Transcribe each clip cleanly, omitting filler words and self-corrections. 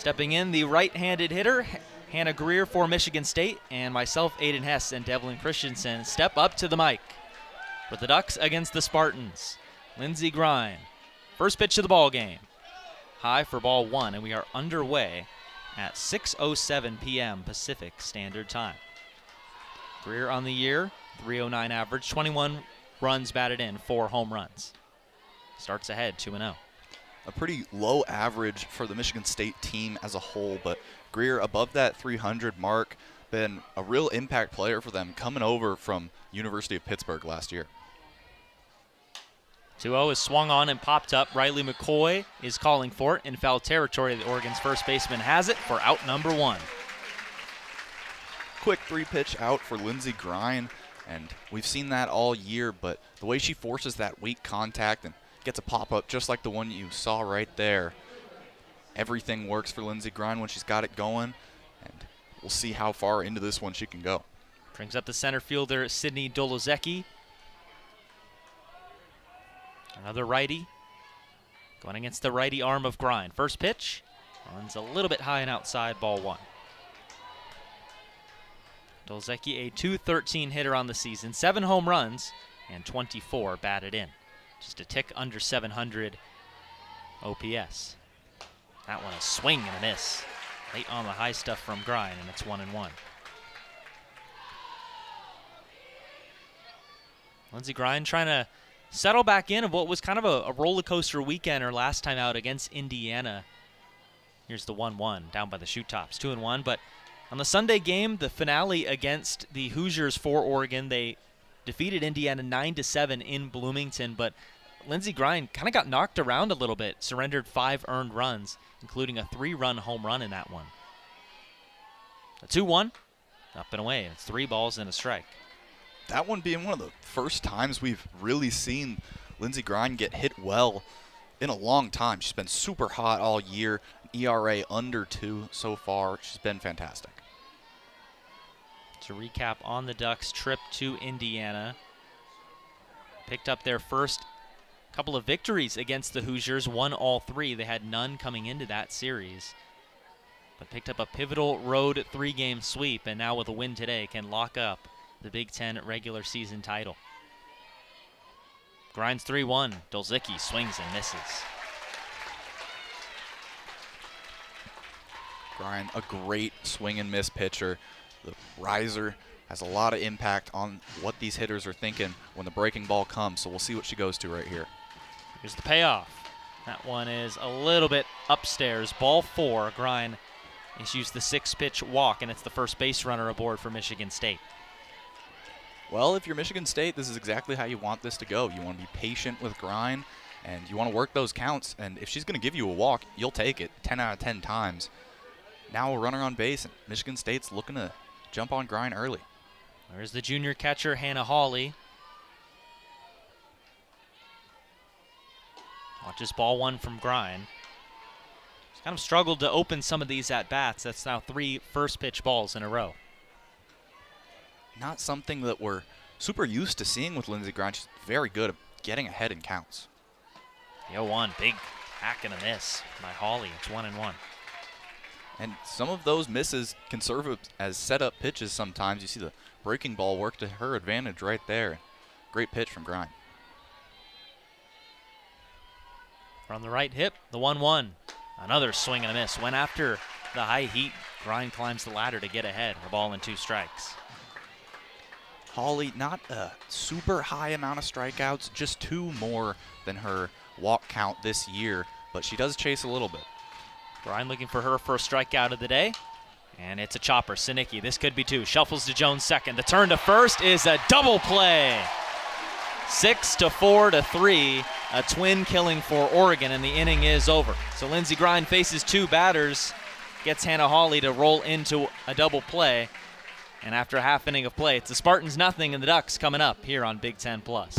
Stepping in, the right-handed hitter, Hannah Greer for Michigan State, and myself, Aiden Hess, and Devlin Christensen step up to the mic. For the Ducks against the Spartans, Lindsey Grine. First pitch of the ball game. High for ball one, and we are underway at 6:07 p.m. Pacific Standard Time. Greer on the year, 309 average, 21 runs batted in, 4 home runs. Starts ahead, 2-0. A pretty low average for the Michigan State team as a whole, but Greer above that 300 mark, been a real impact player for them coming over from University of Pittsburgh last year. 2-0 is swung on and popped up. Riley McCoy is calling for it in foul territory. The Oregon's first baseman has it for out number 1. Quick 3-pitch out for Lindsey Grine, and we've seen that all year, but the way she forces that weak contact and gets a pop-up just like the one you saw right there. Everything works for Lindsey Grine when she's got it going, and we'll see how far into this one she can go. Brings up the center fielder, Sydney Doloszycki. Another righty. Going against the righty arm of Grine. First pitch. Runs a little bit high and outside, ball 1. Doloszycki, a .213 hitter on the season, 7 home runs and 24 batted in. Just a tick under 700 OPS. That one a swing and a miss. Late on the high stuff from Grine, and it's 1-1. Lindsey Grine trying to settle back in of what was kind of a roller coaster weekend her last time out against Indiana. Here's the 1-1 down by the shoot tops, 2-1. But on the Sunday game, the finale against the Hoosiers for Oregon, they defeated Indiana 9-7 in Bloomington, but Lindsey Grine kind of got knocked around a little bit, surrendered 5 earned runs, including a 3-run home run in that one. A 2-1, up and away. It's 3 balls and a strike. That one being one of the first times we've really seen Lindsey Grine get hit well in a long time. She's been super hot all year, an ERA under 2 so far. She's been fantastic. To recap on the Ducks' trip to Indiana, picked up their first couple of victories against the Hoosiers, won all 3. They had none coming into that series, but picked up a pivotal road 3-game sweep, and now with a win today can lock up the Big Ten regular season title. Grine's 3-1. Doloszycki swings and misses. Grine, a great swing and miss pitcher. The riser has a lot of impact on what these hitters are thinking when the breaking ball comes, so we'll see what she goes to right here. Here's the payoff. That one is a little bit upstairs. Ball 4. Grine issues the 6-pitch walk, and it's the first base runner aboard for Michigan State. Well, if you're Michigan State, this is exactly how you want this to go. You want to be patient with Grine, and you want to work those counts, and if she's going to give you a walk, you'll take it 10 out of 10 times. Now a runner on base, and Michigan State's looking to jump on Grine early. There's the junior catcher, Hannah Hawley. Watches ball 1 from Grine. She's kind of struggled to open some of these at-bats. That's now 3 first-pitch balls in a row. Not something that we're super used to seeing with Lindsey Grine. She's very good at getting ahead in counts. The 0-1, big hack and a miss by Hawley. It's 1-1. And some of those misses can serve as setup pitches sometimes. You see the breaking ball work to her advantage right there. Great pitch from Grine. From the right hip, the 1-1. Another swing and a miss. Went after the high heat. Grine climbs the ladder to get ahead. A ball and 2 strikes. Hawley, not a super high amount of strikeouts, just 2 more than her walk count this year, but she does chase a little bit. Grine looking for her first strikeout of the day, and it's a chopper. Sinicki, this could be 2. Shuffles to Jones second. The turn to first is a double play. 6-4-3, a twin killing for Oregon, and the inning is over. So Lindsey Grine faces 2 batters, gets Hannah Hawley to roll into a double play. And after a half inning of play, it's the Spartans nothing and the Ducks coming up here on Big Ten Plus.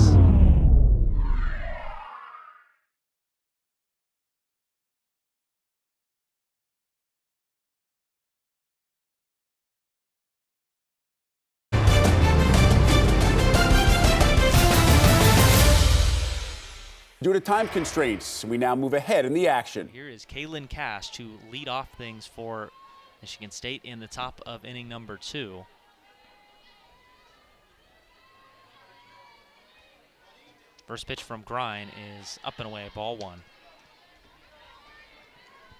Due to time constraints, we now move ahead in the action. Here is Kaelin Cash to lead off things for Michigan State in the top of inning number 2. First pitch from Grine is up and away, ball 1.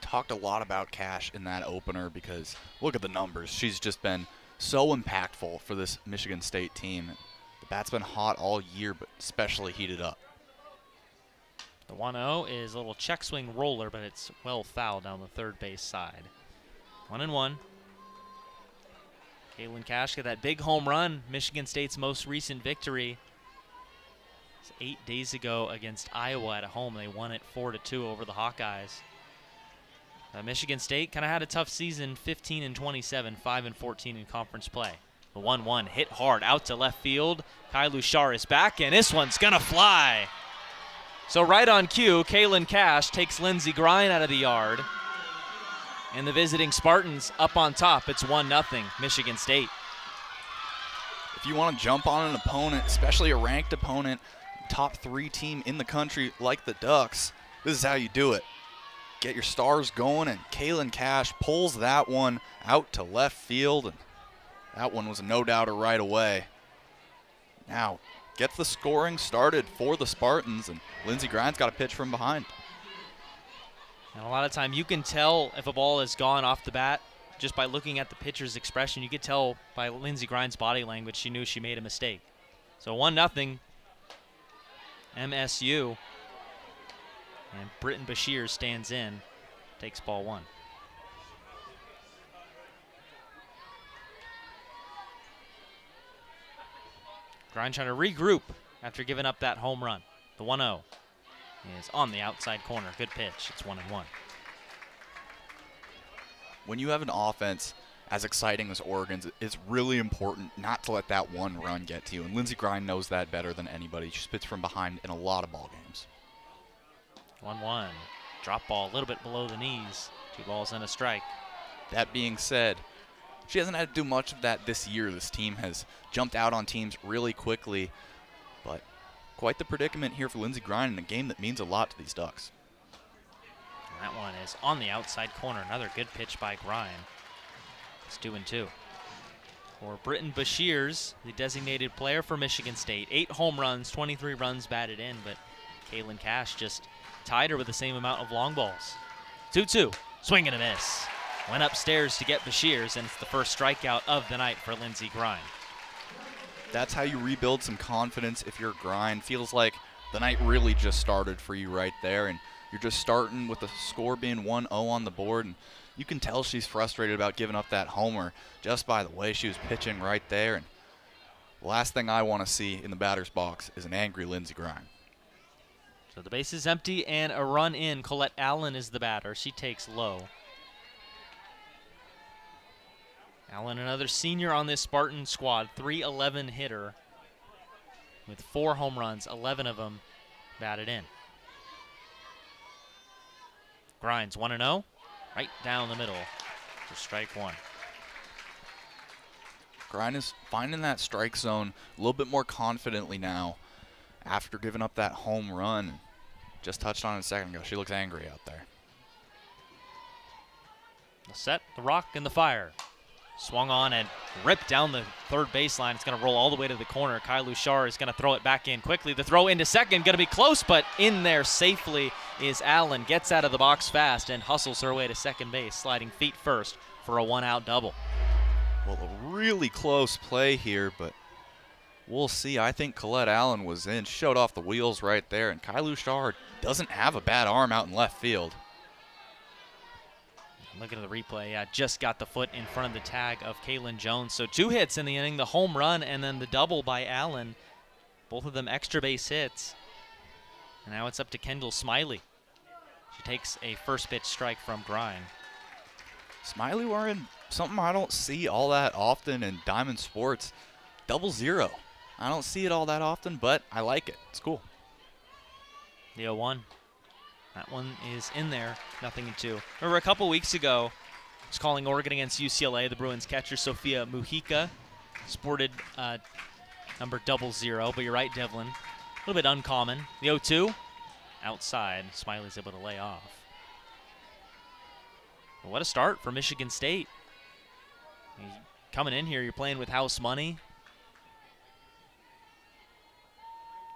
Talked a lot about Cash in that opener because look at the numbers. She's just been so impactful for this Michigan State team. The bat's been hot all year, but especially heated up. The 1-0 is a little check swing roller, but it's well fouled down the third base side. 1-1. Kaelin Cash got that big home run, Michigan State's most recent victory. 8 days ago against Iowa at home. They won it 4-2 over the Hawkeyes. Michigan State kind of had a tough season, 15-27, 5-14 in conference play. The 1-1 hit hard out to left field. Kaelin Shar is back, and this one's gonna fly. So right on cue, Kaelin Cash takes Lindsey Grine out of the yard. And the visiting Spartans up on top. It's 1-0, Michigan State. If you want to jump on an opponent, especially a ranked opponent, top 3 team in the country like the Ducks, this is how you do it. Get your stars going, and Kaelin Cash pulls that one out to left field, and that one was a no-doubter right away. Now, gets the scoring started for the Spartans, and Lindsey Grine's got a pitch from behind. And a lot of time you can tell if a ball has gone off the bat just by looking at the pitcher's expression. You could tell by Lindsey Grine's body language she knew she made a mistake. So 1-0 MSU. And Britton Bashir stands in, takes ball 1. Grine trying to regroup after giving up that home run. The 1-0 is on the outside corner. Good pitch. It's 1-1. When you have an offense as exciting as Oregon's, it's really important not to let that one run get to you. And Lindsey Grine knows that better than anybody. She spits from behind in a lot of ball games. 1-1. Drop ball a little bit below the knees. 2 balls and a strike. That being said, she hasn't had to do much of that this year. This team has jumped out on teams really quickly, but quite the predicament here for Lindsey Grine in a game that means a lot to these Ducks. And that one is on the outside corner. Another good pitch by Grine. It's 2-2. For Britton Bashirs, the designated player for Michigan State. 8 home runs, 23 runs batted in, but Kaelin Cash just tied her with the same amount of long balls. 2-2, swing and a miss. Went upstairs to get Bashirs, and it's the first strikeout of the night for Lindsey Grine. That's how you rebuild some confidence if you're Grine. Feels like the night really just started for you right there, and you're just starting with the score being 1-0 on the board, and you can tell she's frustrated about giving up that homer just by the way she was pitching right there. And the last thing I want to see in the batter's box is an angry Lindsey Grine. So the base is empty and a run in. Colette Allen is the batter. She takes low. Allen, another senior on this Spartan squad, .311 hitter with 4 home runs, 11 of them batted in. Grine's 1-0, right down the middle for strike 1. Grine is finding that strike zone a little bit more confidently now after giving up that home run. Just touched on it a second ago. She looks angry out there. The set, the rock, and the fire. Swung on and ripped down the third baseline. It's going to roll all the way to the corner. Kaelin Shar is going to throw it back in quickly. The throw into second, going to be close, but in there safely is Allen. Gets out of the box fast and hustles her way to second base, sliding feet first for a 1-out double. Well, a really close play here, but we'll see. I think Colette Allen was in, showed off the wheels right there, and Kaelin Shar doesn't have a bad arm out in left field. Looking at the replay, just got the foot in front of the tag of Kaelin Jones. So 2 hits in the inning, the home run and then the double by Allen. Both of them extra base hits. And now it's up to Kendall Smiley. She takes a first pitch strike from Grine. Smiley wearing something I don't see all that often in Diamond Sports. 00. I don't see it all that often, but I like it. It's cool. The 0-1. That one is in there, 0-2. Remember a couple weeks ago, I was calling Oregon against UCLA. The Bruins catcher, Sophia Mujica, sported number 00, but you're right, Devlin. A little bit uncommon. The 0-2, outside. Smiley's able to lay off. Well, what a start for Michigan State. Coming in here, you're playing with house money.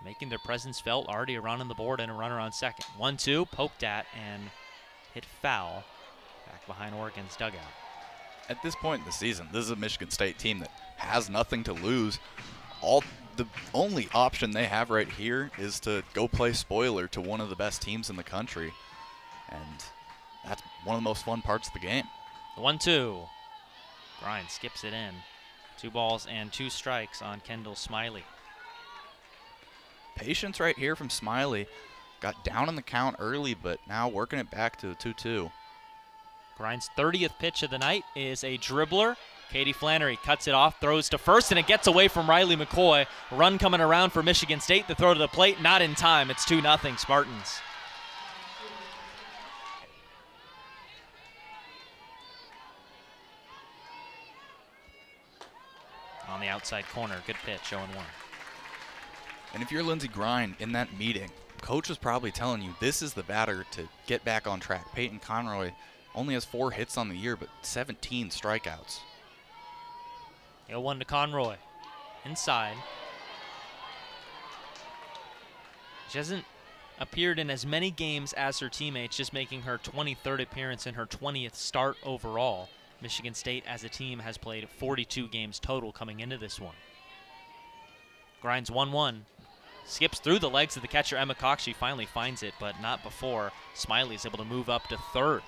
Making their presence felt, already a run on the board and a runner on second. 1-2, poked at and hit foul back behind Oregon's dugout. At this point in the season, this is a Michigan State team that has nothing to lose. The only option they have right here is to go play spoiler to one of the best teams in the country. And that's one of the most fun parts of the game. 1-2. Grind skips it in. 2 balls and 2 strikes on Kendall Smiley. Patience right here from Smiley. Got down in the count early, but now working it back to a 2-2. Grind's 30th pitch of the night is a dribbler. Katie Flannery cuts it off, throws to first, and it gets away from Riley McCoy. Run coming around for Michigan State. The throw to the plate, not in time. It's 2-0 Spartans. On the outside corner, good pitch, 0-1. And if you're Lindsey Grind in that meeting, coach was probably telling you this is the batter to get back on track. Peyton Conroy only has 4 hits on the year, but 17 strikeouts. 0-1 to Conroy. Inside. She hasn't appeared in as many games as her teammates, just making her 23rd appearance and her 20th start overall. Michigan State as a team has played 42 games total coming into this one. Grinds 1-1. Skips through the legs of the catcher, Emma Cox. She finally finds it, but not before Smiley's able to move up to third.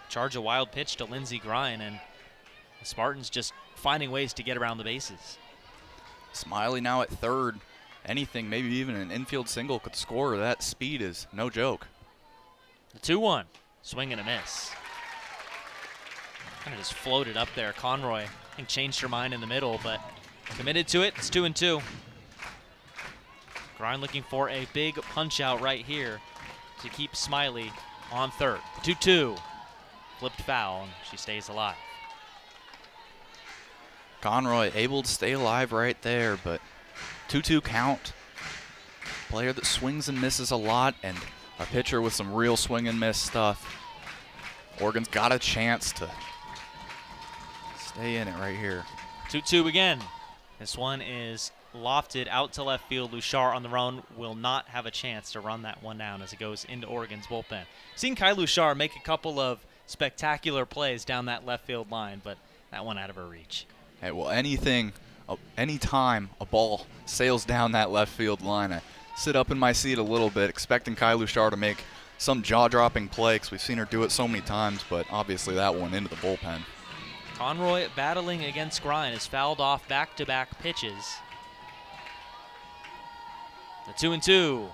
Charge a wild pitch to Lindsey Grind, and the Spartans just finding ways to get around the bases. Smiley now at third. Anything, maybe even an infield single could score. That speed is no joke. The 2-1. Swing and a miss. Kind of just floated up there. Conroy, I think, changed her mind in the middle, but committed to it. It's 2-2. Grind looking for a big punch out right here to keep Smiley on third. 2-2. Flipped foul, and she stays alive. Conroy able to stay alive right there, but 2-2 count. Player that swings and misses a lot, and a pitcher with some real swing and miss stuff. Oregon's got a chance to stay in it right here. 2-2 again. This one is lofted out to left field. Luchar on the run will not have a chance to run that one down as it goes into Oregon's bullpen. Seen Kai Luchar make a couple of spectacular plays down that left field line, but that one out of her reach. Hey, well, anytime a ball sails down that left field line, I sit up in my seat a little bit, expecting Kai Luchar to make some jaw-dropping play, because we've seen her do it so many times, but obviously that one into the bullpen. Conroy battling against Grind has fouled off back-to-back pitches. The 2-2,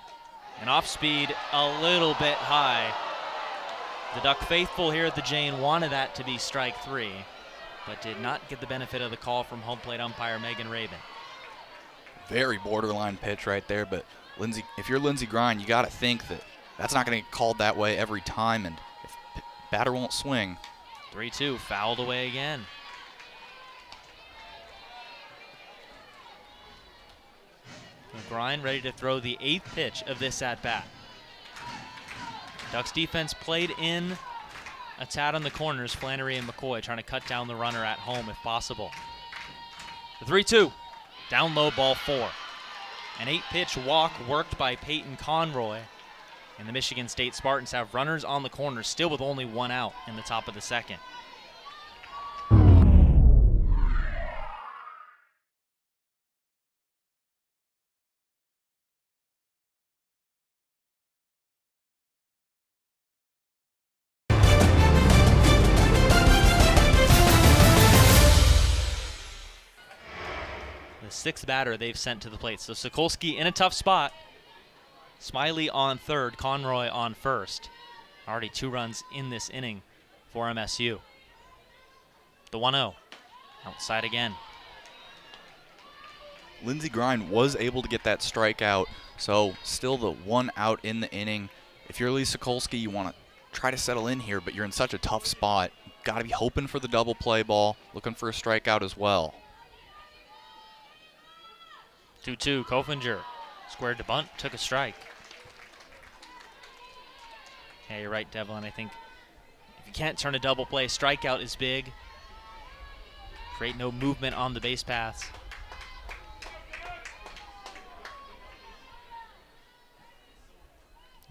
and off speed a little bit high. The Duck faithful here at the Jane wanted that to be strike 3, but did not get the benefit of the call from home plate umpire Megan Rabin. Very borderline pitch right there, but Lindsey, if you're Lindsey Grind, you got to think that that's not going to get called that way every time, and if batter won't swing. 3-2, fouled away again. Grind ready to throw the 8th pitch of this at-bat. Ducks defense played in a tad on the corners. Flannery and McCoy trying to cut down the runner at home if possible. The 3-2, down low, ball 4. An 8-pitch walk worked by Peyton Conroy. And the Michigan State Spartans have runners on the corners, still with only 1 out in the top of the second. The 6th batter they've sent to the plate. So Sokolski in a tough spot. Smiley on third, Conroy on first. Already 2 runs in this inning for MSU. The 1-0, outside again. Lindsey Grind was able to get that strikeout, so still the 1 out in the inning. If you're Lee Sokolski, you want to try to settle in here, but you're in such a tough spot. Got to be hoping for the double play ball, looking for a strikeout as well. 2-2, Kofinger squared to bunt, took a strike. Yeah, you're right, Devlin. I think if you can't turn a double play, strikeout is big. Create no movement on the base paths.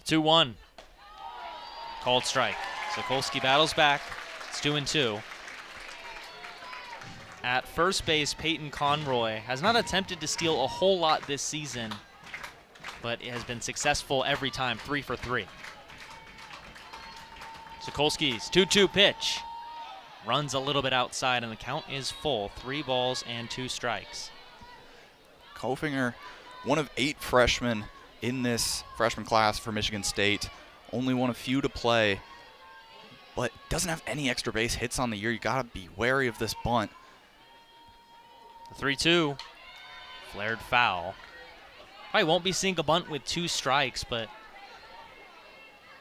The 2-1. Called strike. Sokolski battles back. It's 2-2. At first base, Peyton Conroy has not attempted to steal a whole lot this season, but it has been successful every time, 3 for 3. Sokolski's 2-2 pitch. Runs a little bit outside, and the count is full. 3 balls and 2 strikes. Kofinger, one of 8 freshmen in this freshman class for Michigan State. Only one of few to play, but doesn't have any extra base hits on the year. You got to be wary of this bunt. The 3-2. Flared foul. Probably won't be seeing a bunt with 2 strikes, but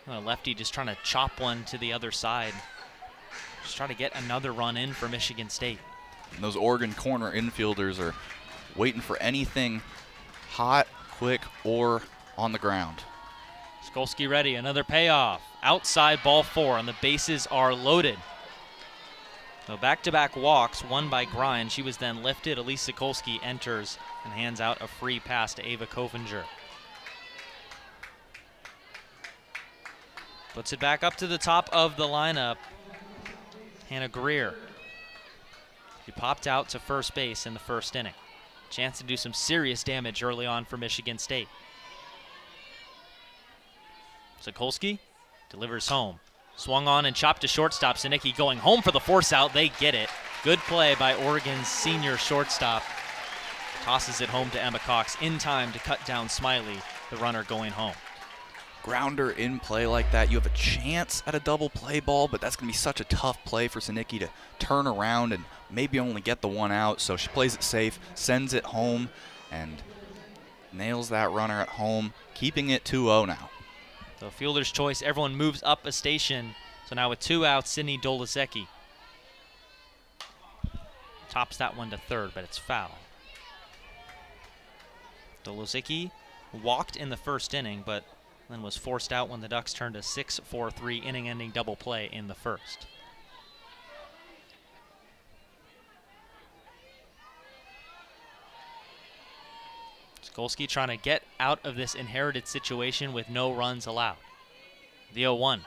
lefty just trying to chop one to the other side. Just try to get another run in for Michigan State. And those Oregon corner infielders are waiting for anything hot, quick, or on the ground. Sokolski ready, another payoff. Outside, ball 4, and the bases are loaded. So back-to-back walks, one by Grind. She was then lifted. Elise Sokolski enters and hands out a free pass to Ava Kofinger. Puts it back up to the top of the lineup. Hannah Greer. She popped out to first base in the first inning. Chance to do some serious damage early on for Michigan State. Sokolski delivers home. Swung on and chopped to shortstop. Sinicki going home for the force out. They get it. Good play by Oregon's senior shortstop. Tosses it home to Emma Cox in time to cut down Smiley, the runner going home. Grounder in play like that, you have a chance at a double play ball, but that's going to be such a tough play for Sinicki to turn around and maybe only get the one out. So she plays it safe, sends it home, and nails that runner at home, keeping it 2-0 now. So fielder's choice, everyone moves up a station. So now with 2 outs, Sydney Doloszycki tops that one to third, but it's foul. Doloszycki walked in the first inning, but then was forced out when the Ducks turned a 6-4-3 inning-ending double play in the first. Sokolski trying to get out of this inherited situation with no runs allowed. The 0-1.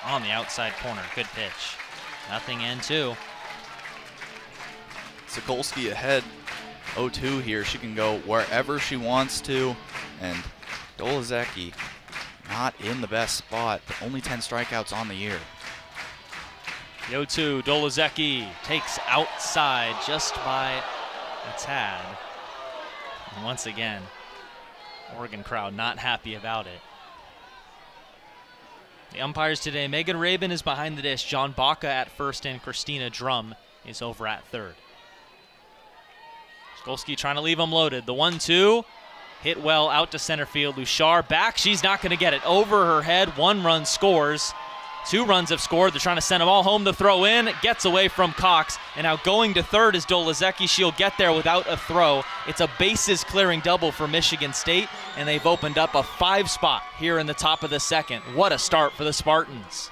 On the outside corner, good pitch. Nothing and 2. Sokolski ahead 0-2 here. She can go wherever she wants to, and Doloszycki not in the best spot, but only 10 strikeouts on the year. The 0-2, Doloszycki takes outside just by a tad. And once again, Oregon crowd not happy about it. The umpires today, Megan Rabin is behind the dish, John Baca at first, and Christina Drum is over at third. Sokolski trying to leave them loaded. The 1-2. Hit well out to center field. Luchar back. She's not going to get it. Over her head. 1 run scores. 2 runs have scored. They're trying to send them all home to throw in. Gets away from Cox. And now going to third is Doloszycki. She'll get there without a throw. It's a bases clearing double for Michigan State. And they've opened up a 5 spot here in the top of the second. What a start for the Spartans.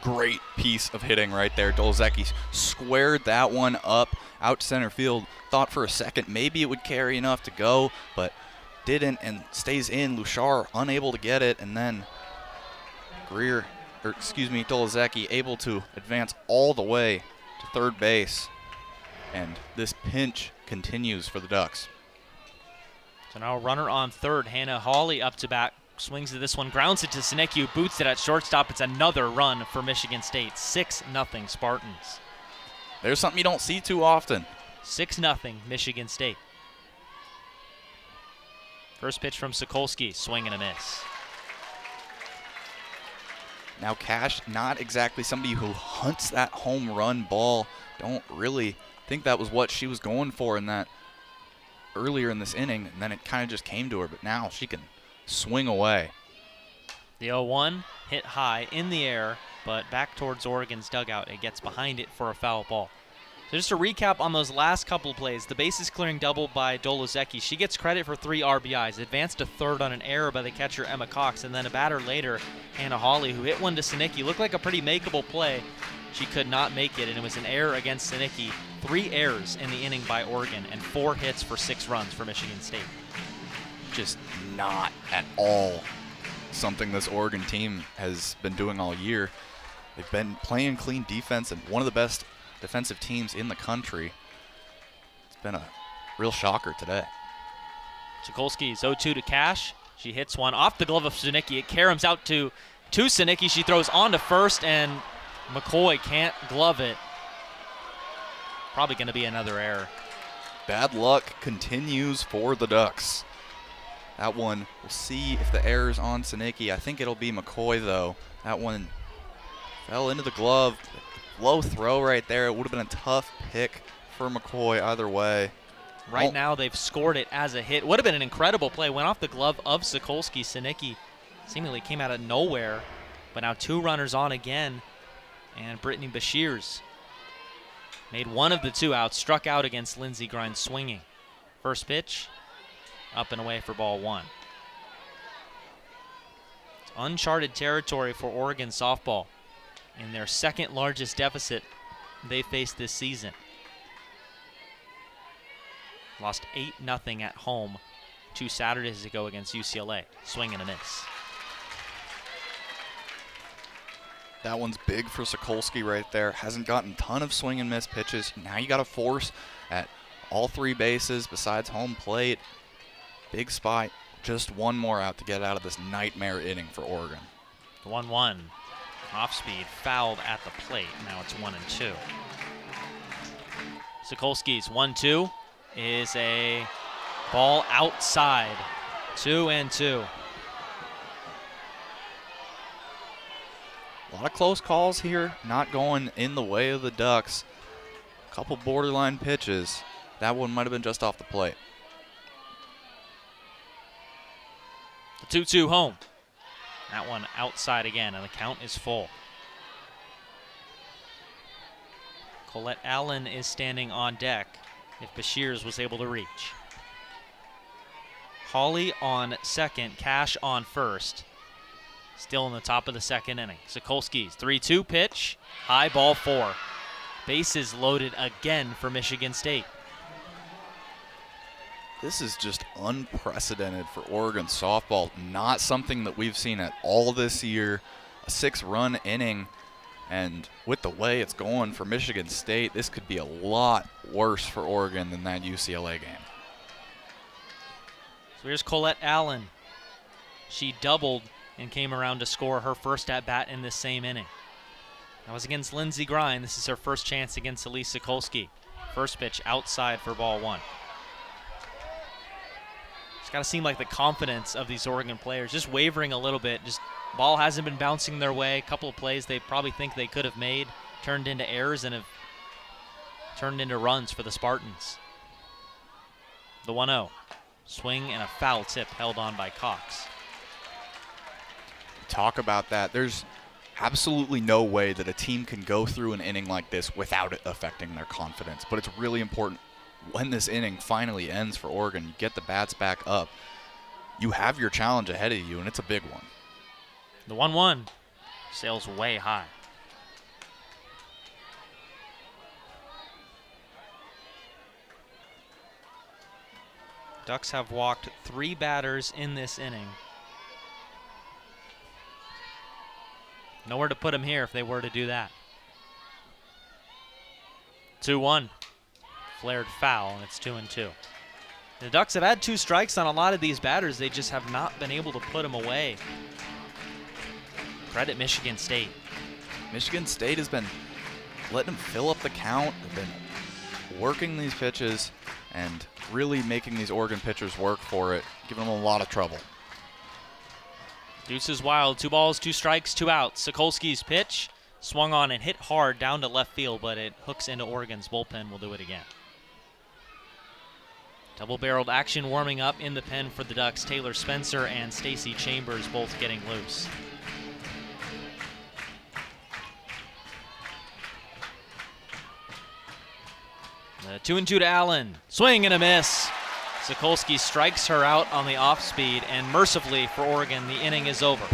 Great piece of hitting right there. Doloszycki squared that one up out to center field. Thought for a second maybe it would carry enough to go, but didn't, and stays in. Luchar unable to get it, and then Doloszycki able to advance all the way to third base. And this pinch continues for the Ducks. So now a runner on third. Hannah Hawley up to bat. Swings to this one, grounds it to Sinicki, who boots it at shortstop. It's another run for Michigan State. 6-0 Spartans. There's something you don't see too often. 6-0 Michigan State. First pitch from Sokolski, swing and a miss. Now Cash, not exactly somebody who hunts that home run ball. Don't really think that was what she was going for in that earlier in this inning, and then it kind of just came to her, but now she can swing away. The 0-1 hit high in the air, but back towards Oregon's dugout. It gets behind it for a foul ball. So just to recap on those last couple of plays, the bases clearing double by Doloszycki. She gets credit for 3 RBIs, advanced to third on an error by the catcher Emma Cox, and then a batter later, Hannah Hawley, who hit one to Sinicki. Looked like a pretty makeable play. She could not make it, and it was an error against Sinicki. 3 errors in the inning by Oregon, and 4 hits for 6 runs for Michigan State. Just not at all something this Oregon team has been doing all year. They've been playing clean defense and one of the best defensive teams in the country. It's been a real shocker today. Sokolski's 0-2 to Cash. She hits one off the glove of Sinicki. It caroms out to Sinicki. She throws on to first, and McCoy can't glove it. Probably going to be another error. Bad luck continues for the Ducks. That one, we'll see if the error's on Sinicki. I think it'll be McCoy, though. That one fell into the glove. Low throw right there. It would have been a tough pick for McCoy either way. Right now, they've scored it as a hit. Would have been an incredible play. Went off the glove of Sokolski. Sinicki seemingly came out of nowhere. But now 2 runners on again. And Brittany Bashirs made one of the 2 outs. Struck out against Lindsey Grind swinging. First pitch, up and away for ball 1. It's uncharted territory for Oregon softball in their second largest deficit they faced this season. Lost 8-0 at home 2 Saturdays ago against UCLA. Swing and a miss. That one's big for Sokolski right there. Hasn't gotten a ton of swing and miss pitches. Now you got to force at all 3 bases besides home plate. Big spot. Just one more out to get out of this nightmare inning for Oregon. 1-1. Off speed, fouled at the plate. Now it's 1-2. Sokolski's 1-2 is a ball outside. 2-2. A lot of close calls here, not going in the way of the Ducks. A couple borderline pitches. That one might have been just off the plate. The 2-2 home. That one outside again, and the count is full. Colette Allen is standing on deck if Bashirs was able to reach. Hawley on second, Cash on first. Still in the top of the second inning. Sokolski's 3-2 pitch, high ball 4. Bases loaded again for Michigan State. This is just unprecedented for Oregon softball. Not something that we've seen at all this year. A 6-run inning, and with the way it's going for Michigan State, this could be a lot worse for Oregon than that UCLA game. So here's Colette Allen. She doubled and came around to score her first at-bat in this same inning. That was against Lindsey Grind. This is her first chance against Elise Sokolski. First pitch outside for ball 1. It's got to seem like the confidence of these Oregon players just wavering a little bit. Just ball hasn't been bouncing their way. A couple of plays they probably think they could have made turned into errors and have turned into runs for the Spartans. The 1-0. Swing and a foul tip held on by Cox. Talk about that. There's absolutely no way that a team can go through an inning like this without it affecting their confidence. But it's really important when this inning finally ends for Oregon, you get the bats back up. You have your challenge ahead of you, and it's a big one. The 1-1 sails way high. Ducks have walked 3 batters in this inning. Nowhere to put them here if they were to do that. 2-1. Flared foul, and it's 2-2. The Ducks have had 2 strikes on a lot of these batters. They just have not been able to put them away. Credit Michigan State. Michigan State has been letting them fill up the count. They've been working these pitches and really making these Oregon pitchers work for it, giving them a lot of trouble. Deuce is wild. 2 balls, 2 strikes, 2 outs. Sokolski's pitch swung on and hit hard down to left field, but it hooks into Oregon's bullpen. We'll do it again. Double-barreled action warming up in the pen for the Ducks. Taylor Spencer and Stacy Chambers both getting loose. The 2-2 to Allen. Swing and a miss. Sokolski strikes her out on the off speed, and mercifully for Oregon, the inning is over.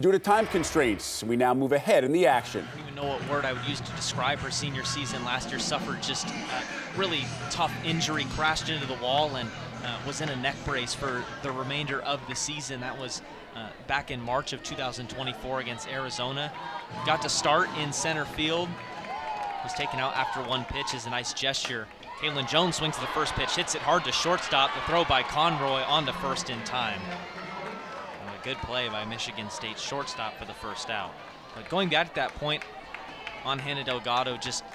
Due to time constraints, we now move ahead in the action. I don't even know what word I would use to describe her senior season. Last year suffered just a really tough injury, crashed into the wall, and was in a neck brace for the remainder of the season. That was back in March of 2024 against Arizona. Got to start in center field. Was taken out after one pitch as a nice gesture. Kaelin Jones swings the first pitch, hits it hard to shortstop. The throw by Conroy on to first in time. Good play by Michigan State shortstop for the first out. But going back to that point on Hannah Delgado, just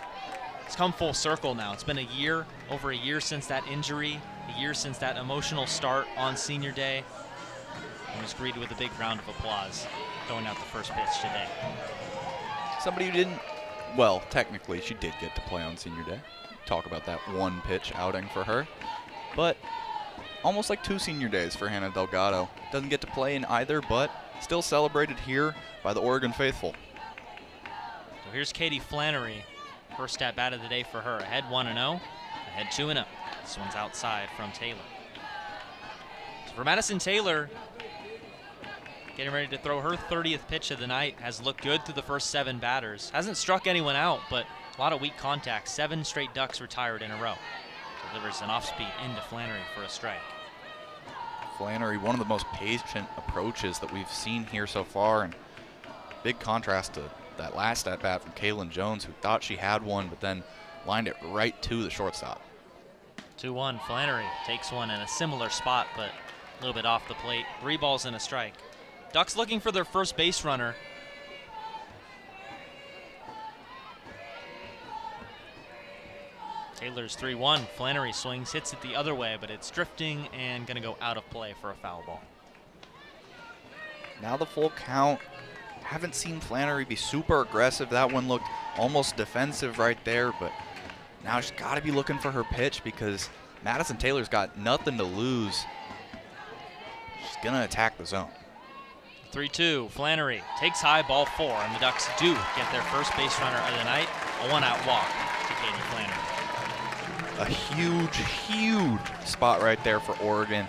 it's come full circle now. It's been a year, over a year since that injury, a year since that emotional start on senior day, and was greeted with a big round of applause going out the first pitch today. Somebody who didn't, well, technically she did get to play on senior day. Talk about that one pitch outing for her. But almost like 2 senior days for Hannah Delgado. Doesn't get to play in either, but still celebrated here by the Oregon faithful. So here's Katie Flannery. First at bat of the day for her. Ahead 1-0, ahead 2-0. This one's outside from Taylor. So for Madison Taylor, getting ready to throw her 30th pitch of the night. Has looked good through the first 7 batters. Hasn't struck anyone out, but a lot of weak contact. 7 straight ducks retired in a row. Delivers an off-speed into Flannery for a strike. Flannery, one of the most patient approaches that we've seen here so far, and big contrast to that last at-bat from Kaelin Jones, who thought she had one, but then lined it right to the shortstop. 2-1, Flannery takes one in a similar spot, but a little bit off the plate. 3 balls and a strike. Ducks looking for their first base runner. Taylor's 3-1. Flannery swings, hits it the other way, but it's drifting and going to go out of play for a foul ball. Now the full count. Haven't seen Flannery be super aggressive. That one looked almost defensive right there, but now she's got to be looking for her pitch because Madison Taylor's got nothing to lose. She's going to attack the zone. 3-2, Flannery takes high, ball 4, and the Ducks do get their first base runner of the night. A 1-out walk to Katie Flannery. A huge, huge spot right there for Oregon.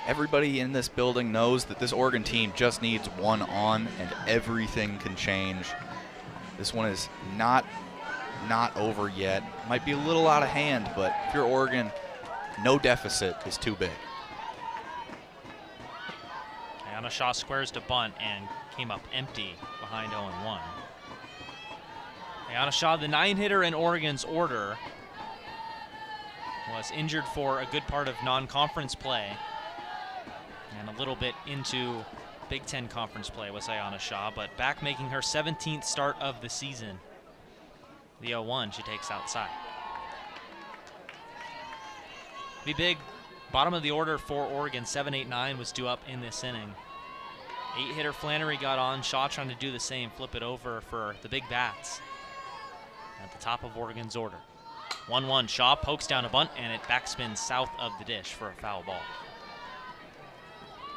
Everybody in this building knows that this Oregon team just needs one on and everything can change. This one is not over yet. Might be a little out of hand, but if you're Oregon, no deficit is too big. Ayana Shaw squares to bunt and came up empty behind 0-1. Ayana Shaw, the 9-hitter in Oregon's order, was injured for a good part of non-conference play and a little bit into Big Ten conference play was Ayana Shaw, but back making her 17th start of the season. The 0-1 she takes outside. Be big. Bottom of the order for Oregon, 7-8-9 was due up in this inning. 8-hitter Flannery got on. Shaw trying to do the same, flip it over for the big bats at the top of Oregon's order. 1-1, Shaw pokes down a bunt, and it backspins south of the dish for a foul ball.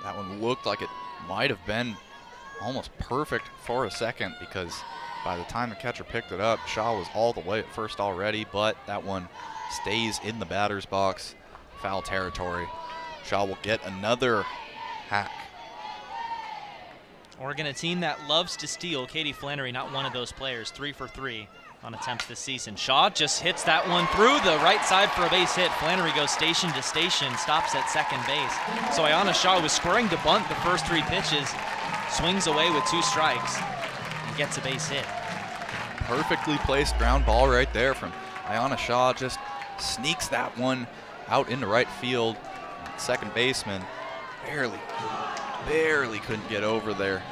That one looked like it might have been almost perfect for a second because by the time the catcher picked it up, Shaw was all the way at first already, but that one stays in the batter's box. Foul territory. Shaw will get another hack. Oregon, a team that loves to steal. Katie Flannery, not one of those players, 3 for 3 on attempts this season. Shaw just hits that one through the right side for a base hit. Flannery goes station to station, stops at second base. So Ayana Shaw was squaring to bunt the first 3 pitches, swings away with 2 strikes, and gets a base hit. Perfectly placed ground ball right there from Ayana Shaw. Just sneaks that one out into right field. Second baseman barely couldn't get over there.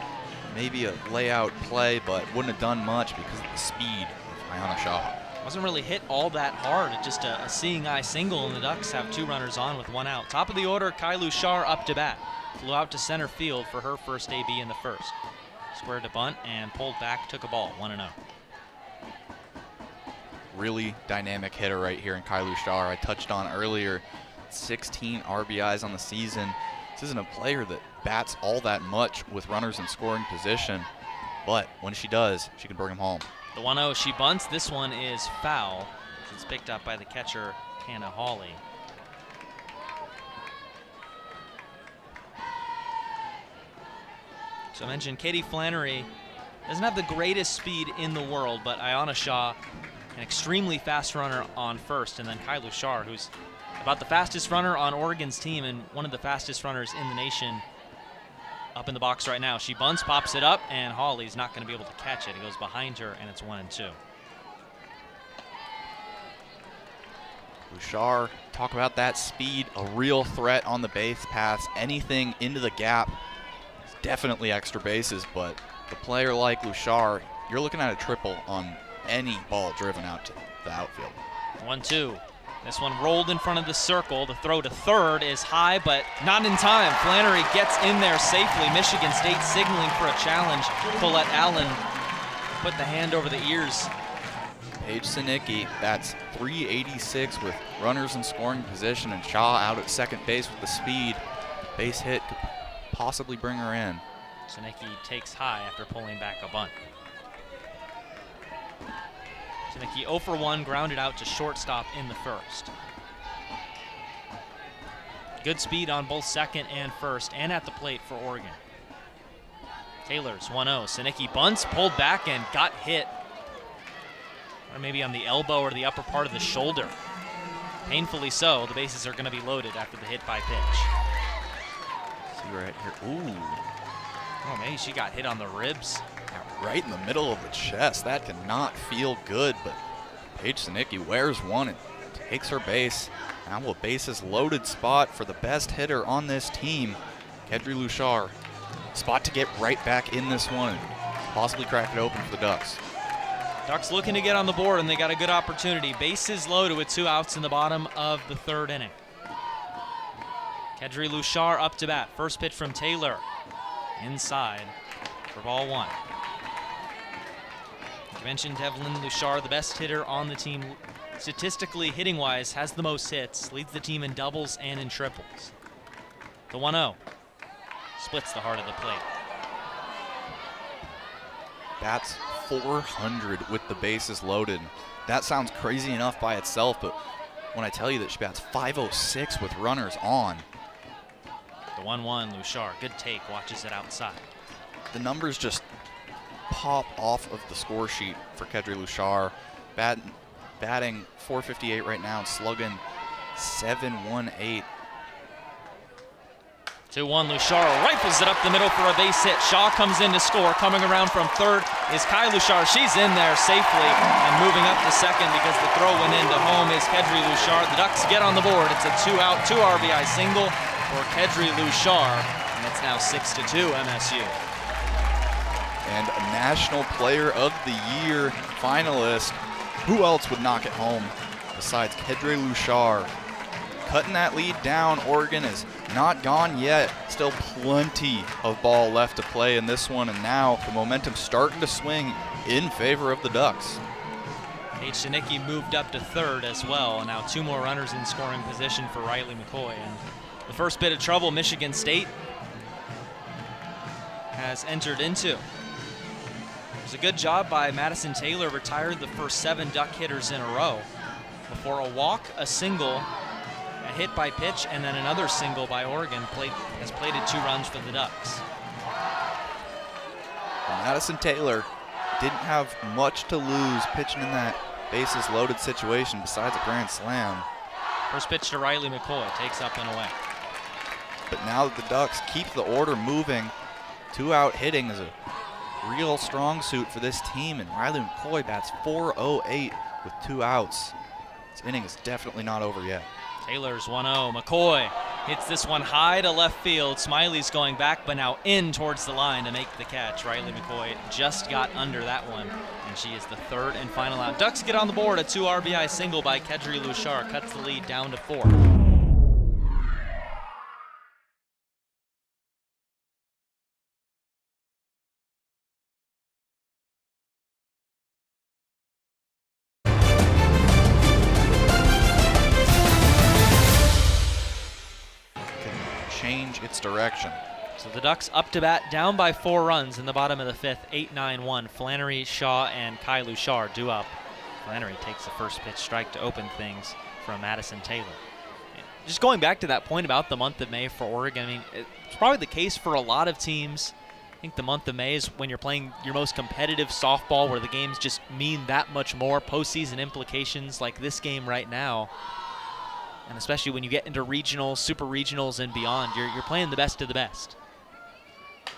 Maybe a layout play, but wouldn't have done much because of the speed of Ayana Shaw. Wasn't really hit all that hard. Just a seeing eye single, and the Ducks have 2 runners on with 1 out. Top of the order, Kaelin Shar up to bat. Flew out to center field for her first AB in the first. Squared to bunt and pulled back, took a ball, 1-0. really dynamic hitter right here in Kaelin Shar. I touched on earlier, 16 RBIs on the season. This isn't a player that bats all that much with runners in scoring position, but when she does, she can bring them home. The 1-0, she bunts. This one is foul. It's picked up by the catcher, Hannah Hawley. So I mentioned Katie Flannery doesn't have the greatest speed in the world, but Ayanna Shaw, an extremely fast runner on first, and then Kaelin Shar, who's about the fastest runner on Oregon's team and one of the fastest runners in the nation, up in the box right now. She bunts, pops it up, and Hawley's not going to be able to catch it. It goes behind her, and it's 1-2. Bouchard, talk about that speed, a real threat on the base paths. Anything into the gap, definitely extra bases, but the player like Bouchard, you're looking at a triple on any ball driven out to the outfield. 1-2. This one rolled in front of the circle. The throw to third is high, but not in time. Flannery gets in there safely. Michigan State signaling for a challenge. Colette Allen put the hand over the ears. Paige Sinicki bats .386 with runners in scoring position, and Shaw out at second base with the speed. Base hit could possibly bring her in. Sinicki takes high after pulling back a bunt. Sinicki 0 for 1, grounded out to shortstop in the first. Good speed on both second and first, and at the plate for Oregon. Taylor's 1-0. Sinicki bunts, pulled back, and got hit. Or maybe on the elbow or the upper part of the shoulder. Painfully so. The bases are going to be loaded after the hit by pitch. See right here. Ooh. Oh, maybe she got hit on the ribs. Right in the middle of the chest. That did not feel good, but Paige Sinicki wears one and takes her base. Now a bases loaded spot for the best hitter on this team, Kedri Lushar. Spot to get right back in this one and possibly crack it open for the Ducks. Ducks looking to get on the board, and they got a good opportunity. Bases loaded with 2 outs in the bottom of the third inning. Kedri Lushar up to bat. First pitch from Taylor. Inside for ball 1. I mentioned Evelyn Lushar, the best hitter on the team. Statistically, hitting-wise, has the most hits, leads the team in doubles and in triples. The 1-0 splits the heart of the plate. Bats .400 with the bases loaded. That sounds crazy enough by itself, but when I tell you that she bats .506 with runners on. The 1-1, Lushar, good take, watches it outside. The numbers just pop off of the score sheet for Kedri Lushar. Batting .458 right now and slugging .718. 2-1, Lushar rifles it up the middle for a base hit. Shaw comes in to score. Coming around from third is Kaelin Shar. She's in there safely, and moving up to second because the throw went into home is Kedri Lushar. The Ducks get on the board. It's a 2-out, 2 RBI single for Kedri Lushar, and it's now 6-2 MSU. And a National Player of the Year finalist. Who else would knock it home besides Kedri Lushar? Cutting that lead down. Oregon is not gone yet. Still plenty of ball left to play in this one, and now the momentum starting to swing in favor of the Ducks. Paige Sinicki moved up to third as well, and now 2 more runners in scoring position for Riley McCoy. And the first bit of trouble Michigan State has entered into. It was a good job by Madison Taylor, retired the first 7 Duck hitters in a row before a walk, a single, a hit by pitch, and then another single by Oregon has plated 2 runs for the Ducks. Madison Taylor didn't have much to lose pitching in that bases loaded situation besides a grand slam. First pitch to Riley McCoy, takes up and away. But now that the Ducks keep the order moving, 2-out hitting is a real strong suit for this team, and Riley McCoy bats .408 with 2 outs. This inning is definitely not over yet. Taylor's 1-0. McCoy hits this one high to left field. Smiley's going back, but now in towards the line to make the catch. Riley McCoy just got under that one, and she is the 3rd and final out. Ducks get on the board. A 2 RBI single by Kedri Lushar cuts the lead down to 4. its direction. So the Ducks up to bat, down by 4 runs in the bottom of the 5th, 8-9-1. Flannery, Shaw, and Kai Luchar due up. Flannery takes the first pitch strike to open things from Madison Taylor. Just going back to that point about the month of May for Oregon, I mean, it's probably the case for a lot of teams. I think the month of May is when you're playing your most competitive softball, where the games just mean that much more, postseason implications like this game right now. And especially when you get into regionals, super regionals, and beyond, you're playing the best of the best.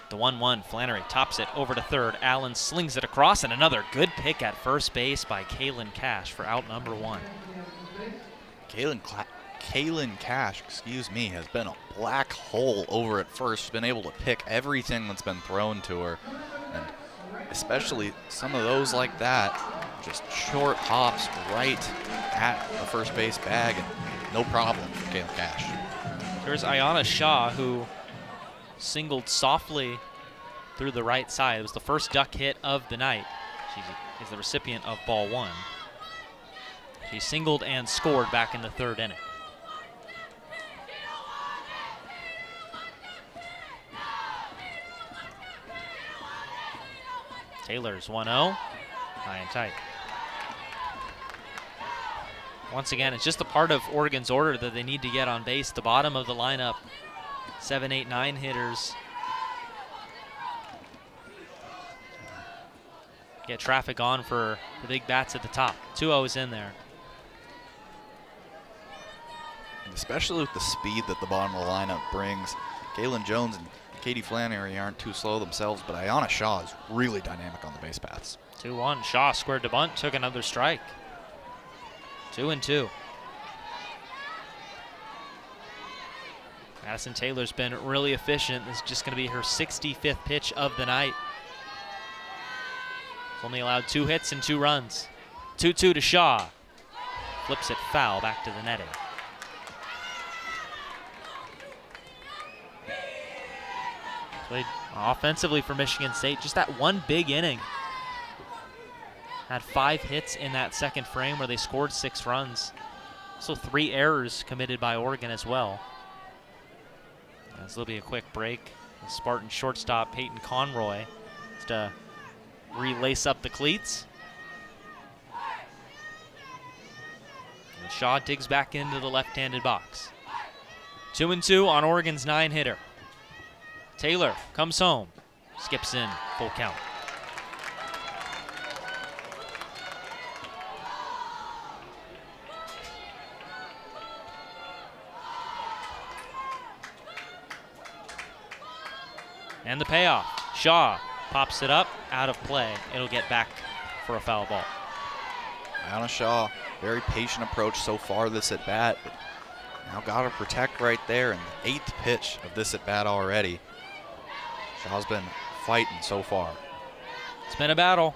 The 1-1, Flannery tops it over to third. Allen slings it across, and another good pick at first base by Kaelin Cash for out number 1. Kaelin Cash, has been a black hole over at first. Been able to pick everything that's been thrown to her, and especially some of those like that, just short hops right at the first base bag, and no problem for Kaelin Cash. There's Ayanna Shaw, who singled softly through the right side. It was the first Duck hit of the night. She is the recipient of ball 1. She singled and scored back in the 3rd inning. Taylor's 1-0, high and tight. Once again, it's just a part of Oregon's order that they need to get on base. The bottom of the lineup, 7, 8, 9 hitters. Get traffic on for the big bats at the top. 2-0 in there. And especially with the speed that the bottom of the lineup brings, Galen Jones and Katie Flannery aren't too slow themselves, but Ayanna Shaw is really dynamic on the base paths. 2-1, Shaw squared to bunt, took another strike. 2-2. Madison Taylor's been really efficient. This is just going to be her 65th pitch of the night. She's only allowed 2 hits and 2 runs. 2-2 to Shaw. Flips it foul back to the netting. Played offensively for Michigan State. Just that one big inning. Had 5 hits in that second frame where they scored 6 runs. Also 3 errors committed by Oregon as well. This will be a quick break. The Spartan shortstop Peyton Conroy has to relace up the cleats. And Shaw digs back into the left-handed box. 2-2 on Oregon's 9-hitter. Taylor comes home, skips in, full count. And the payoff. Shaw pops it up, out of play. It'll get back for a foul ball. Ayanna Shaw, very patient approach so far this at bat, but now got to protect right there in the 8th pitch of this at bat already. Shaw's been fighting so far. It's been a battle.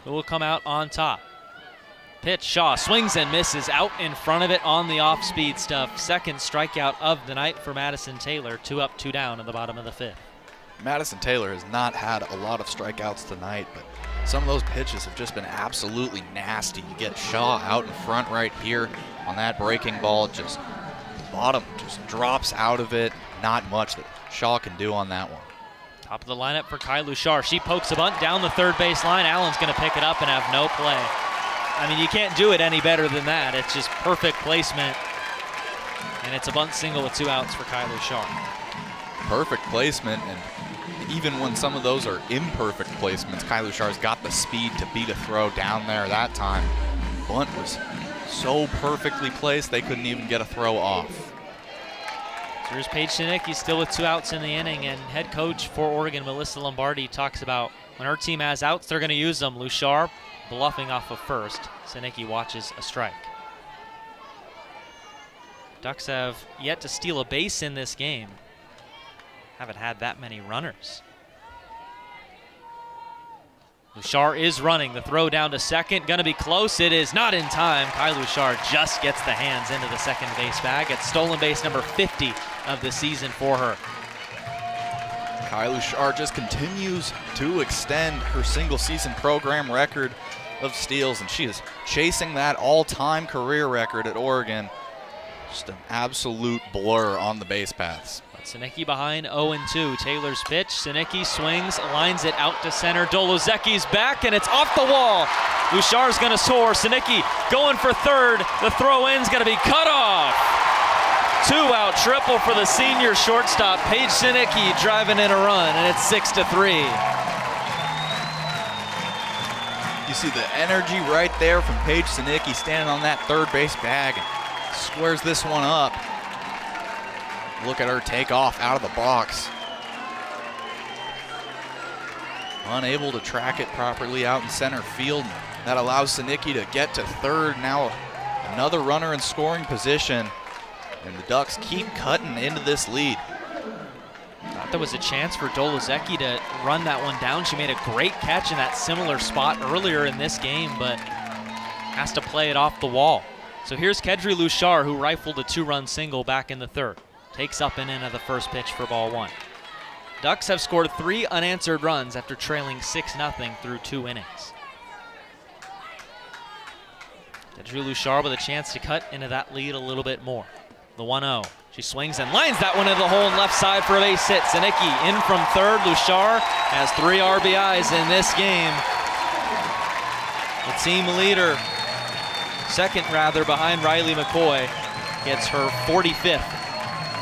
Who will come out on top? Pitch, Shaw swings and misses out in front of it on the off-speed stuff. Second strikeout of the night for Madison Taylor. 2 up, 2 down in the bottom of the 5th. Madison Taylor has not had a lot of strikeouts tonight, but some of those pitches have just been absolutely nasty. You get Shaw out in front right here on that breaking ball. Just the bottom just drops out of it. Not much that Shaw can do on that one. Top of the lineup for Kai Luchar. She pokes a bunt down the third base line. Allen's going to pick it up and have no play. I mean, you can't do it any better than that. It's just perfect placement. And it's a bunt single with 2 outs for Kai Luchar. Perfect placement, and even when some of those are imperfect placements, Kai Luchar's got the speed to beat a throw down there that time. Bunt was so perfectly placed, they couldn't even get a throw off. So here's Paige Sinicki still with 2 outs in the inning, and head coach for Oregon, Melissa Lombardi, talks about when her team has outs, they're going to use them. Luchar bluffing off of first. Sinicki watches a strike. Ducks have yet to steal a base in this game. Haven't had that many runners. Luchar is running. The throw down to second. Going to be close. It is not in time. Kai Luchar just gets the hands into the second base bag. It's stolen base number 50 of the season for her. Kai Luchar just continues to extend her single season program record of steals, and she is chasing that all-time career record at Oregon. Just an absolute blur on the base paths. But Synicki behind 0-2. Taylor's pitch. Synicki swings, lines it out to center. Doloszycki's back, and it's off the wall. Lushar's going to soar. Synicki going for third. The throw-in's going to be cut off. 2-out triple for the senior shortstop. Paige Synicki driving in a run, and it's 6-3. You see the energy right there from Paige Synicki standing on that third base bag and squares this one up. Look at her take off out of the box. Unable to track it properly out in center field. That allows Synicki to get to third. Now another runner in scoring position. And the Ducks keep cutting into this lead. Thought there was a chance for Doloszycki to run that one down. She made a great catch in that similar spot earlier in this game, but has to play it off the wall. So here's Kedri Lushar, who rifled a 2-run single back in the third. Takes up and in at the first pitch for ball 1. Ducks have scored 3 unanswered runs after trailing 6-0 through 2 innings. Kedri Lushar with a chance to cut into that lead a little bit more. The 1-0. She swings and lines that one into the hole and left side for a base hit. Synicki in from third. Lushar has 3 RBIs in this game. The team leader, second rather, behind Riley McCoy, gets her 45th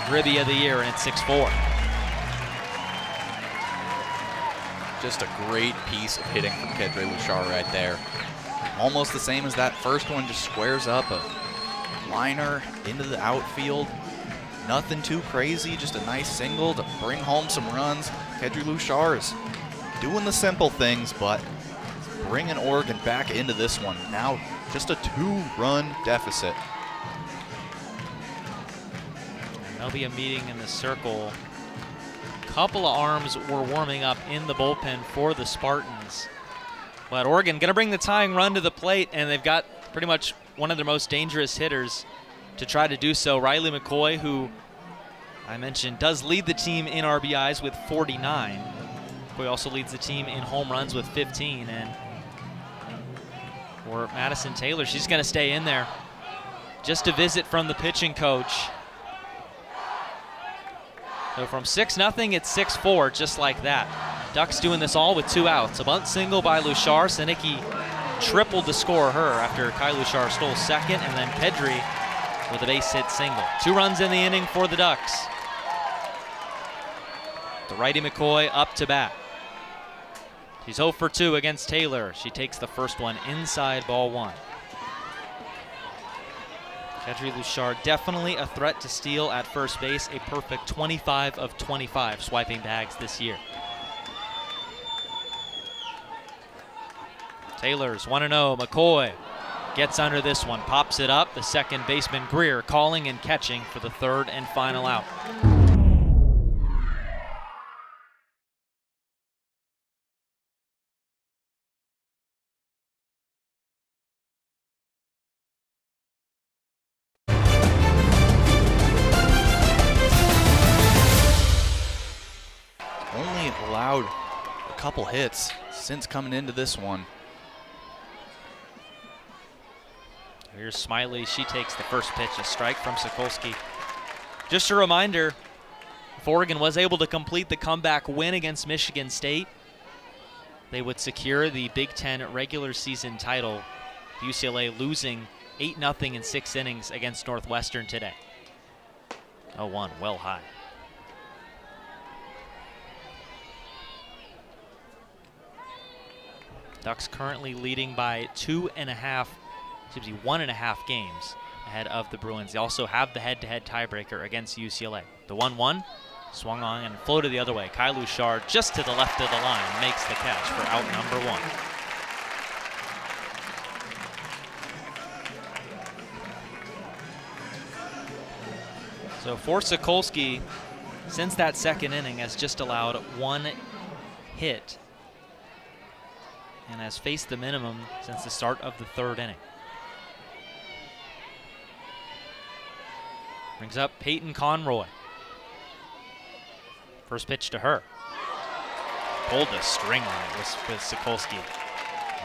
ribby of the year, and it's 6-4. Just a great piece of hitting from Kedri Lushar right there. Almost the same as that first one, just squares up a liner into the outfield. Nothing too crazy, just a nice single to bring home some runs. Kedri Lushar is doing the simple things, but bringing Oregon back into this one. Now just a 2-run deficit. And there'll be a meeting in the circle. A couple of arms were warming up in the bullpen for the Spartans. But Oregon going to bring the tying run to the plate, and they've got pretty much one of their most dangerous hitters to try to do so. Riley McCoy, who I mentioned does lead the team in RBIs with 49. McCoy also leads the team in home runs with 15. And for Madison Taylor, she's going to stay in there. Just a visit from the pitching coach. So from 6-0, it's 6-4, just like that. Ducks doing this all with 2 outs. A bunt single by Lushar. Synicki tripled to score her after Kai Lushar stole second, and then Kedri with a base hit single. 2 runs in the inning for the Ducks. The righty McCoy up to bat. She's 0 for 2 against Taylor. She takes the first one inside ball 1. Kedri Lushar definitely a threat to steal at first base. A perfect 25 of 25 swiping bags this year. Taylor's 1-0. McCoy gets under this one, pops it up. The second baseman Greer calling and catching for the third and final out. Only allowed a couple hits since coming into this one. Here's Smiley. She takes the first pitch, a strike from Sokolski. Just a reminder, if Oregon was able to complete the comeback win against Michigan State, they would secure the Big Ten regular season title. UCLA losing 8-0 in 6 innings against Northwestern today. 0-1, well high. Ducks currently leading by 1.5 games ahead of the Bruins. They also have the head-to-head tiebreaker against UCLA. The 1-1 swung on and floated the other way. Kai Lushar just to the left of the line makes the catch for out number 1. So for Sokolski, since that second inning, has just allowed 1 hit and has faced the minimum since the start of the third inning. Brings up Peyton Conroy. First pitch to her. Pulled the string on it with Sokolski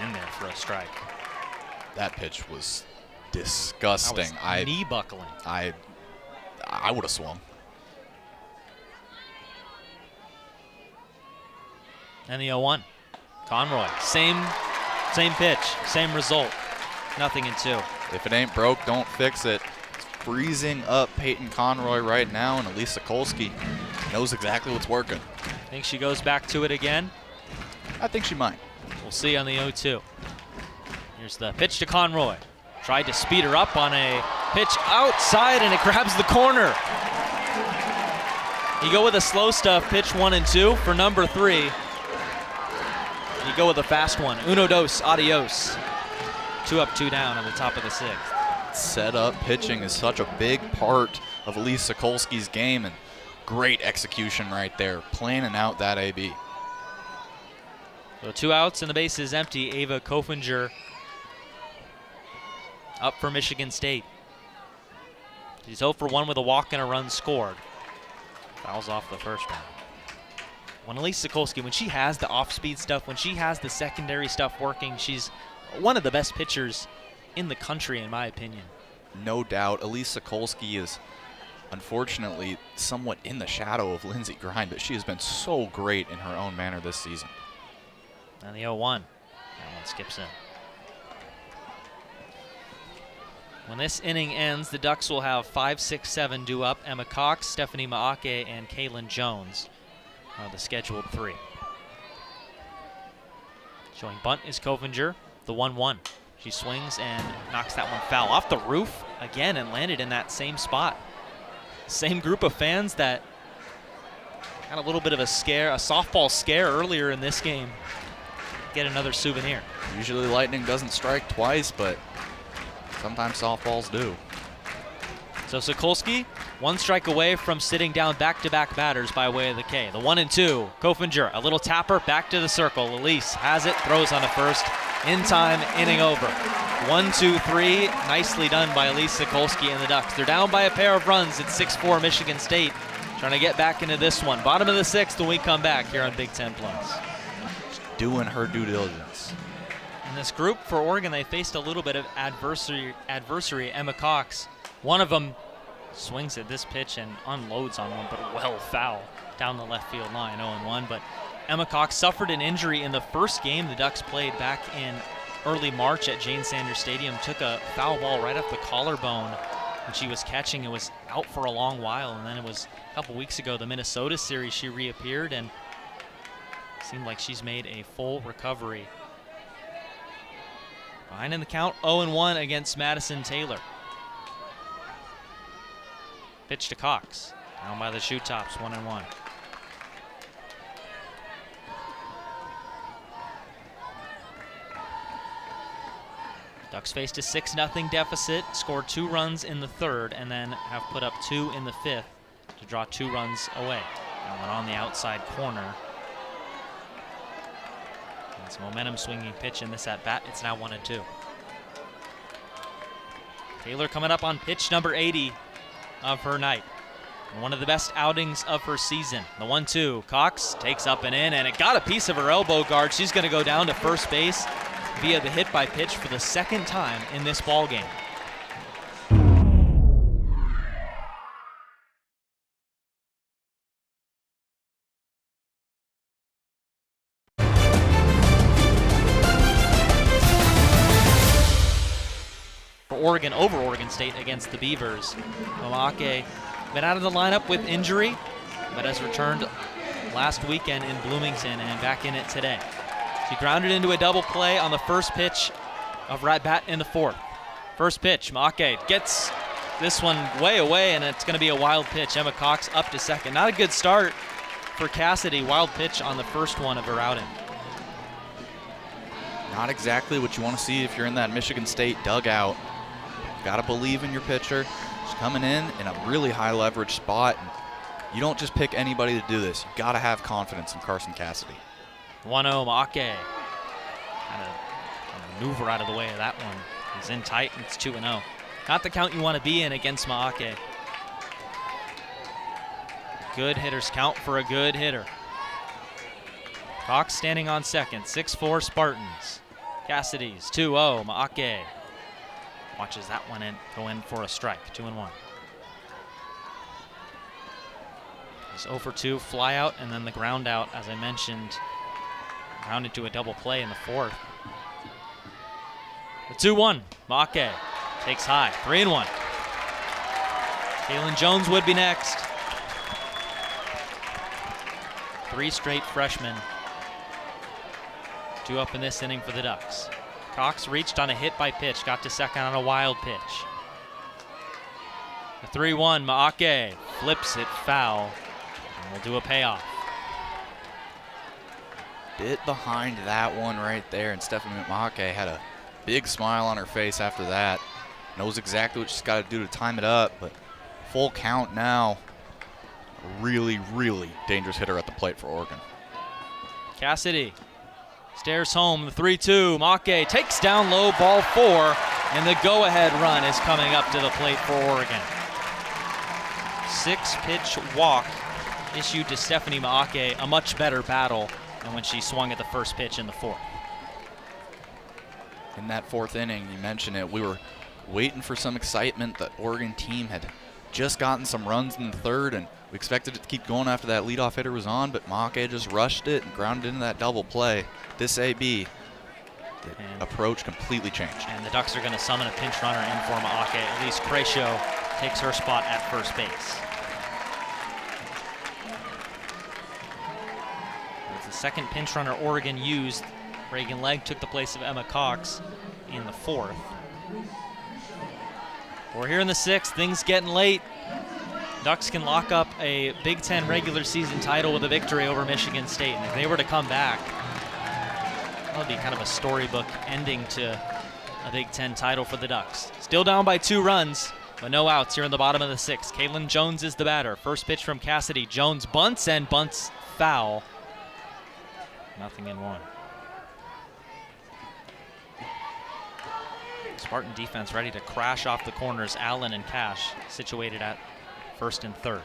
in there for a strike. That pitch was disgusting. That was knee buckling. I I would have swung. And the 0-1. Conroy, same pitch, same result. Nothing in 2. If it ain't broke, don't fix it. It's freezing up Peyton Conroy right now, and Elise Sokolski knows exactly what's working. Think she goes back to it again? I think she might. We'll see on the 0-2. Here's the pitch to Conroy. Tried to speed her up on a pitch outside, and it grabs the corner. You go with a slow stuff, pitch 1 and 2 for number 3. You go with a fast one. Uno dos, adios. 2 up, 2 down on the top of the 6th. Set-up pitching is such a big part of Elise Sokolski's game, and great execution right there, planning out that AB. So 2 outs and the base is empty. Ava Kofinger up for Michigan State. She's 0 for 1 with a walk and a run scored. Fouls off the first round. When Elise Sokolski, when she has the off-speed stuff, when she has the secondary stuff working, she's one of the best pitchers in the country, in my opinion. No doubt. Elise Sokolski is unfortunately somewhat in the shadow of Lindsey Grine, but she has been so great in her own manner this season. And the 0-1. That one skips in. When this inning ends, the Ducks will have 5, 6, 7 due up. Emma Cox, Stephanie Maake, and Kaelin Jones are the scheduled 3. Showing bunt is Kofinger, the 1-1. She swings and knocks that one foul off the roof again and landed in that same spot. Same group of fans that had a little bit of a scare, a softball scare earlier in this game. Get another souvenir. Usually lightning doesn't strike twice, but sometimes softballs do. So Sokolski, 1 strike away from sitting down back-to-back batters by way of the K. The 1 and 2, Kofinger, a little tapper, back to the circle. Elise has it, throws on to first. In time, inning over. 1, 2, 3, nicely done by Elise Sokolski and the Ducks. They're down by a pair of runs. It's 6-4 Michigan State. Trying to get back into this one. Bottom of the 6th when we come back here on Big Ten Plus. Doing her due diligence. In this group for Oregon, they faced a little bit of adversary. Emma Cox, one of them swings at this pitch and unloads on one, but well foul down the left field line, 0-1. But Emma Cox suffered an injury in the first game the Ducks played back in early March at Jane Sanders Stadium. Took a foul ball right off the collarbone when she was catching. It was out for a long while, and then it was a couple weeks ago, the Minnesota series, she reappeared, and seemed like she's made a full recovery. Behind in the count, 0-1 against Madison Taylor. Pitch to Cox, down by the shoe tops, 1-1. Ducks faced a 6-0 deficit, scored 2 runs in the 3rd, and then have put up 2 in the 5th to draw 2 runs away. And one on the outside corner. It's a momentum swinging pitch in this at bat. It's now 1-2. Taylor coming up on pitch number 80 of her night. One of the best outings of her season. The 1-2. Cox takes up and in, and it got a piece of her elbow guard. She's going to go down to first base via the hit by pitch for the 2nd time in this ball game. Oregon over Oregon State against the Beavers. Maake been out of the lineup with injury, but has returned last weekend in Bloomington and back in it today. She grounded into a double play on the first pitch of right bat in the 4th. First pitch, Maake gets this one way away, and it's going to be a wild pitch. Emma Cox up to second. Not a good start for Cassidy. Wild pitch on the first one of her outing. Not exactly what you want to see if you're in that Michigan State dugout. Got to believe in your pitcher. She's coming in a really high leverage spot. You don't just pick anybody to do this. You got to have confidence in Carson Cassidy. 1-0, Maake. Kind of maneuver out of the way of that one. He's in tight, and it's 2-0. Not the count you want to be in against Maake. Good hitter's count for a good hitter. Cox standing on second, 6-4 Spartans. Cassidy's 2-0, Maake watches that one in, go in for a strike, 2-1. It's 0 for 2, fly out, and then the ground out, as I mentioned, grounded to a double play in the fourth. The 2-1, Maake takes high, 3-1. Kaelin Jones would be next. 3 straight freshmen. 2 up in this inning for the Ducks. Cox reached on a hit by pitch, got to second on a wild pitch. The 3-1, Maake flips it foul, and will do a payoff. Bit behind that one right there, and Stephanie Maake had a big smile on her face after that. Knows exactly what she's got to do to time it up, but full count now. A really, really dangerous hitter at the plate for Oregon. Cassidy stares home, the 3-2. Maake takes down low, ball 4, and the go-ahead run is coming up to the plate for Oregon. 6-pitch walk issued to Stephanie Maake, a much better battle than when she swung at the first pitch in the fourth. In that fourth inning, you mentioned it, we were waiting for some excitement. The Oregon team had just gotten some runs in the third, and we expected it to keep going after that leadoff hitter was on, but Maake just rushed it and grounded into that double play. This AB, the approach completely changed. And the Ducks are going to summon a pinch runner in for Maake. Elise Crecio takes her spot at first base. It's the second pinch runner Oregon used. Reagan Legg took the place of Emma Cox in the fourth. We're here in the sixth, things getting late. Ducks can lock up a Big Ten regular season title with a victory over Michigan State. And if they were to come back, that would be kind of a storybook ending to a Big Ten title for the Ducks. Still down by 2 runs, but no outs here in the bottom of the sixth. Kaelin Jones is the batter. First pitch from Cassidy. Jones bunts and bunts foul. Nothing in 1. Spartan defense ready to crash off the corners. Allen and Cash situated at first and third.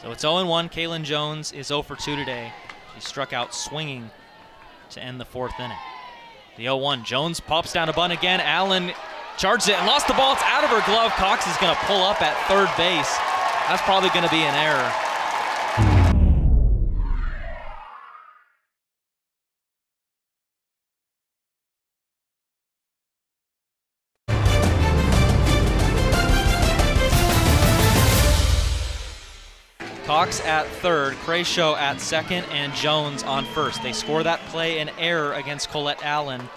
So it's 0-1. Kaelin Jones is 0 for 2 today. She struck out swinging to end the fourth inning. The 0-1, Jones pops down a bunt again. Allen charged it and lost the ball. It's out of her glove. Cox is going to pull up at third base. That's probably going to be an error. Cox at third, Crecio at second, and Jones on first. They score that play an error against Colette Allen.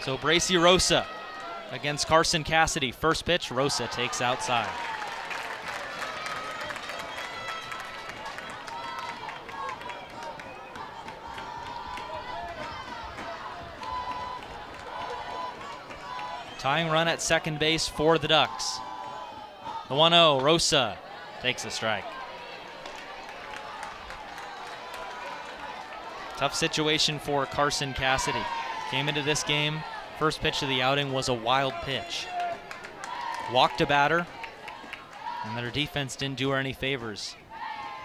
So Bracy Rosa against Carson Cassidy. First pitch, Rosa takes outside. Tying run at second base for the Ducks. The 1-0, Rosa takes a strike. Tough situation for Carson Cassidy. Came into this game, first pitch of the outing was a wild pitch. Walked a batter, and then her defense didn't do her any favors.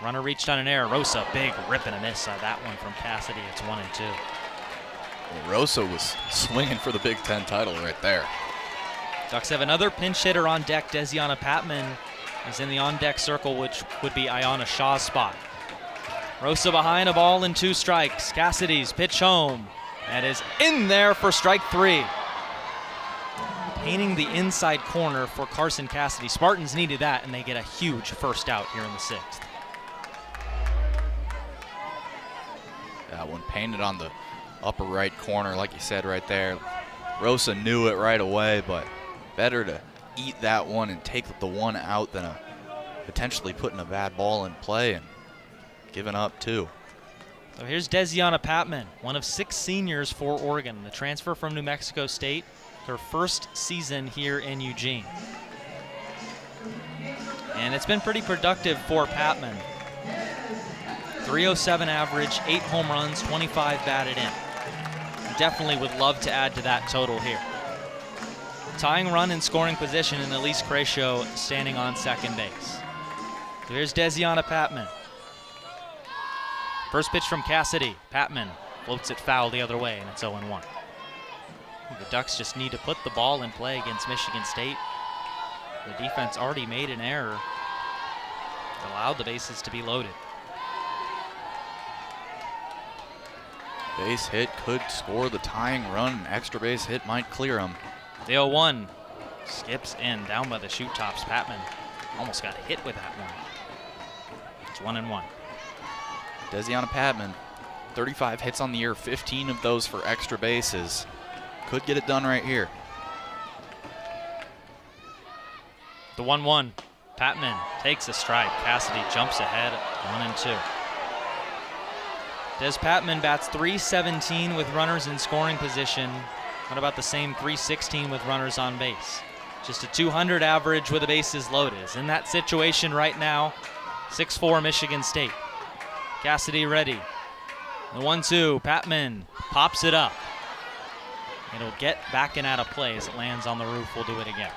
Runner reached on an error. Rosa, big rip and a miss on that one from Cassidy. It's 1-2. Well, Rosa was swinging for the Big Ten title right there. Ducks have another pinch hitter on deck. Desiana Patman is in the on-deck circle, which would be Ayana Shaw's spot. Rosa behind, a ball and 2 strikes. Cassidy's pitch home. That is in there for strike 3. Painting the inside corner for Carson Cassidy. Spartans needed that, and they get a huge first out here in the 6th. That one painted on the upper right corner, like you said right there. Rosa knew it right away, but better to eat that one and take the one out than potentially putting a bad ball in play and giving up 2. So here's Desiana Patman, one of 6 seniors for Oregon. The transfer from New Mexico State, her first season here in Eugene. And it's been pretty productive for Patman. .307 average, 8 home runs, 25 batted in. Definitely would love to add to that total here. Tying run in scoring position, and Elise Crecio standing on second base. So here's Desiana Patman. First pitch from Cassidy. Patman floats it foul the other way, and it's 0-1. The Ducks just need to put the ball in play against Michigan State. The defense already made an error. allowed the bases to be loaded. Base hit could score the tying run. An extra base hit might clear him. The 0-1 skips in, down by the shoot tops. Patman almost got hit with that one. It's 1-1. Desiana Patman, 35 hits on the year, 15 of those for extra bases. Could get it done right here. The 1-1. Patman takes a strike. Cassidy jumps ahead, 1-2. Des Patman bats .317 with runners in scoring position. What about the same .316 with runners on base? Just a .200 average with the bases loaded. Is in that situation right now. 6-4 Michigan State. Cassidy ready. The 1-2. Patman pops it up. It'll get back and out of play as it lands on the roof. We'll do it again.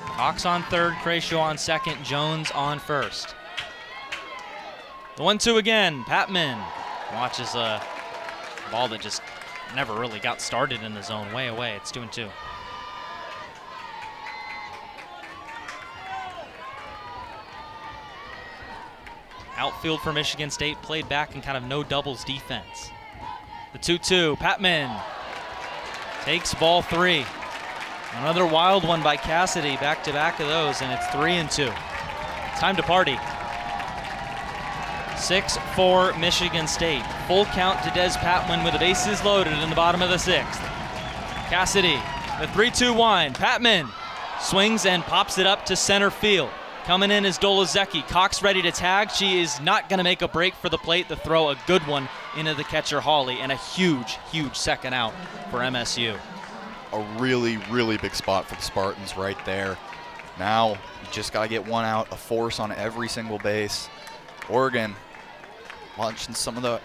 Cox on third, Cratio on second, Jones on first. The 1-2 again. Patman watches a ball that just never really got started in the zone. Way away. It's 2-2. Outfield for Michigan State played back in kind of no doubles defense. The 2-2. Patman takes ball 3. Another wild one by Cassidy, back-to-back of those, and it's 3-2. Time to party. 6-4 Michigan State. Full count to Des Patman with the bases loaded in the bottom of the 6th. Cassidy, the 3-2 wind. Patman swings and pops it up to center field. Coming in is Doloszycki. Cox ready to tag. She is not going to make a break for the plate. The throw, a good one into the catcher Hawley, and a huge, huge second out for MSU. A really, really big spot for the Spartans right there. Now, you just got to get one out, a force on every single base. Oregon watching some of the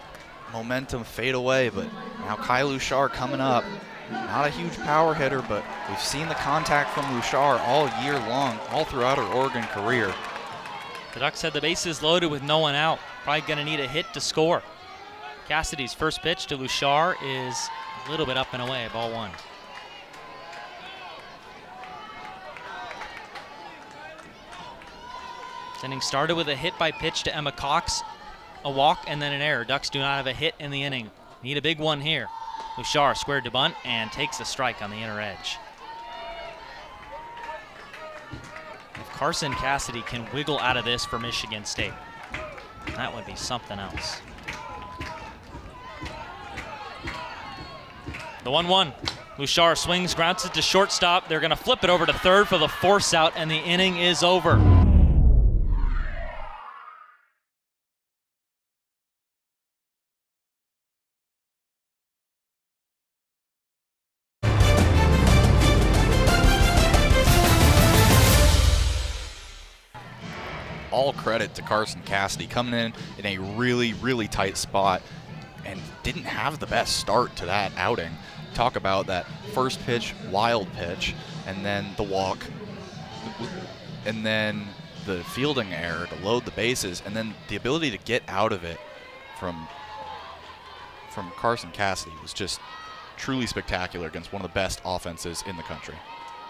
momentum fade away, but now Kai Luchar coming up. Not a huge power hitter, but we've seen the contact from Luchar all year long, all throughout her Oregon career. The Ducks had the bases loaded with no one out. Probably going to need a hit to score. Cassidy's first pitch to Luchar is a little bit up and away, ball 1. This inning started with a hit by pitch to Emma Cox, a walk, and then an error. Ducks do not have a hit in the inning. Need a big one here. Luchar squared to bunt and takes a strike on the inner edge. If Carson Cassidy can wiggle out of this for Michigan State, that would be something else. The 1-1. Luchar swings, grounds it to shortstop. They're going to flip it over to third for the force out, and the inning is over. All credit to Carson Cassidy coming in a really, really tight spot and didn't have the best start to that outing. Talk about that first pitch, wild pitch, and then the walk, and then the fielding error to load the bases, and then the ability to get out of it from Carson Cassidy was just truly spectacular against one of the best offenses in the country.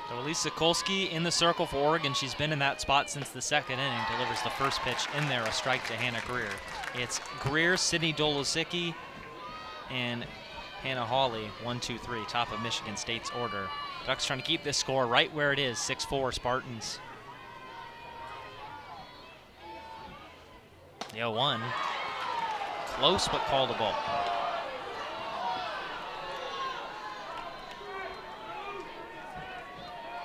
So Elisa Kolsky in the circle for Oregon. She's been in that spot since the second inning. Delivers the first pitch in there, a strike to Hannah Greer. It's Greer, Sydney Doloszycki, and Hannah Hawley, 1, 2, 3, top of Michigan State's order. Ducks trying to keep this score right where it is, 6-4 Spartans. The 0-1, close but called a ball.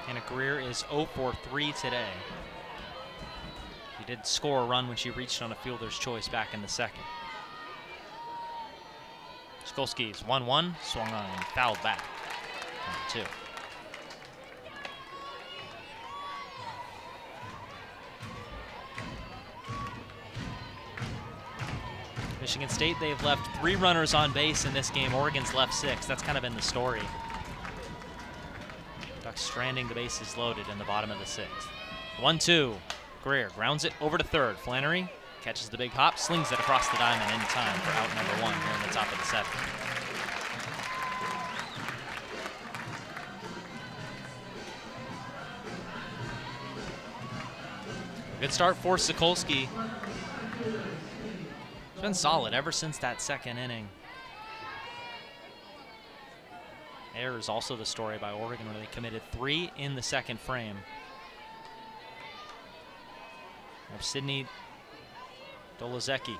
Hannah Greer is 0 for 3 today. She did score a run when she reached on a fielder's choice back in the second. Skolsky's 1-1, swung on and fouled back. 1-2. Michigan State, they've left 3 runners on base in this game. Oregon's left 6. That's kind of been the story. Ducks stranding the bases loaded in the bottom of the 6th. 1-2. Greer grounds it over to third. Flannery catches the big hop, slings it across the diamond in time for out number 1 here in the top of the 7th. Good start for Sokolski. It's been solid ever since that second inning. There is also the story by Oregon where they committed 3 in the second frame. Of Sydney Doloszycki.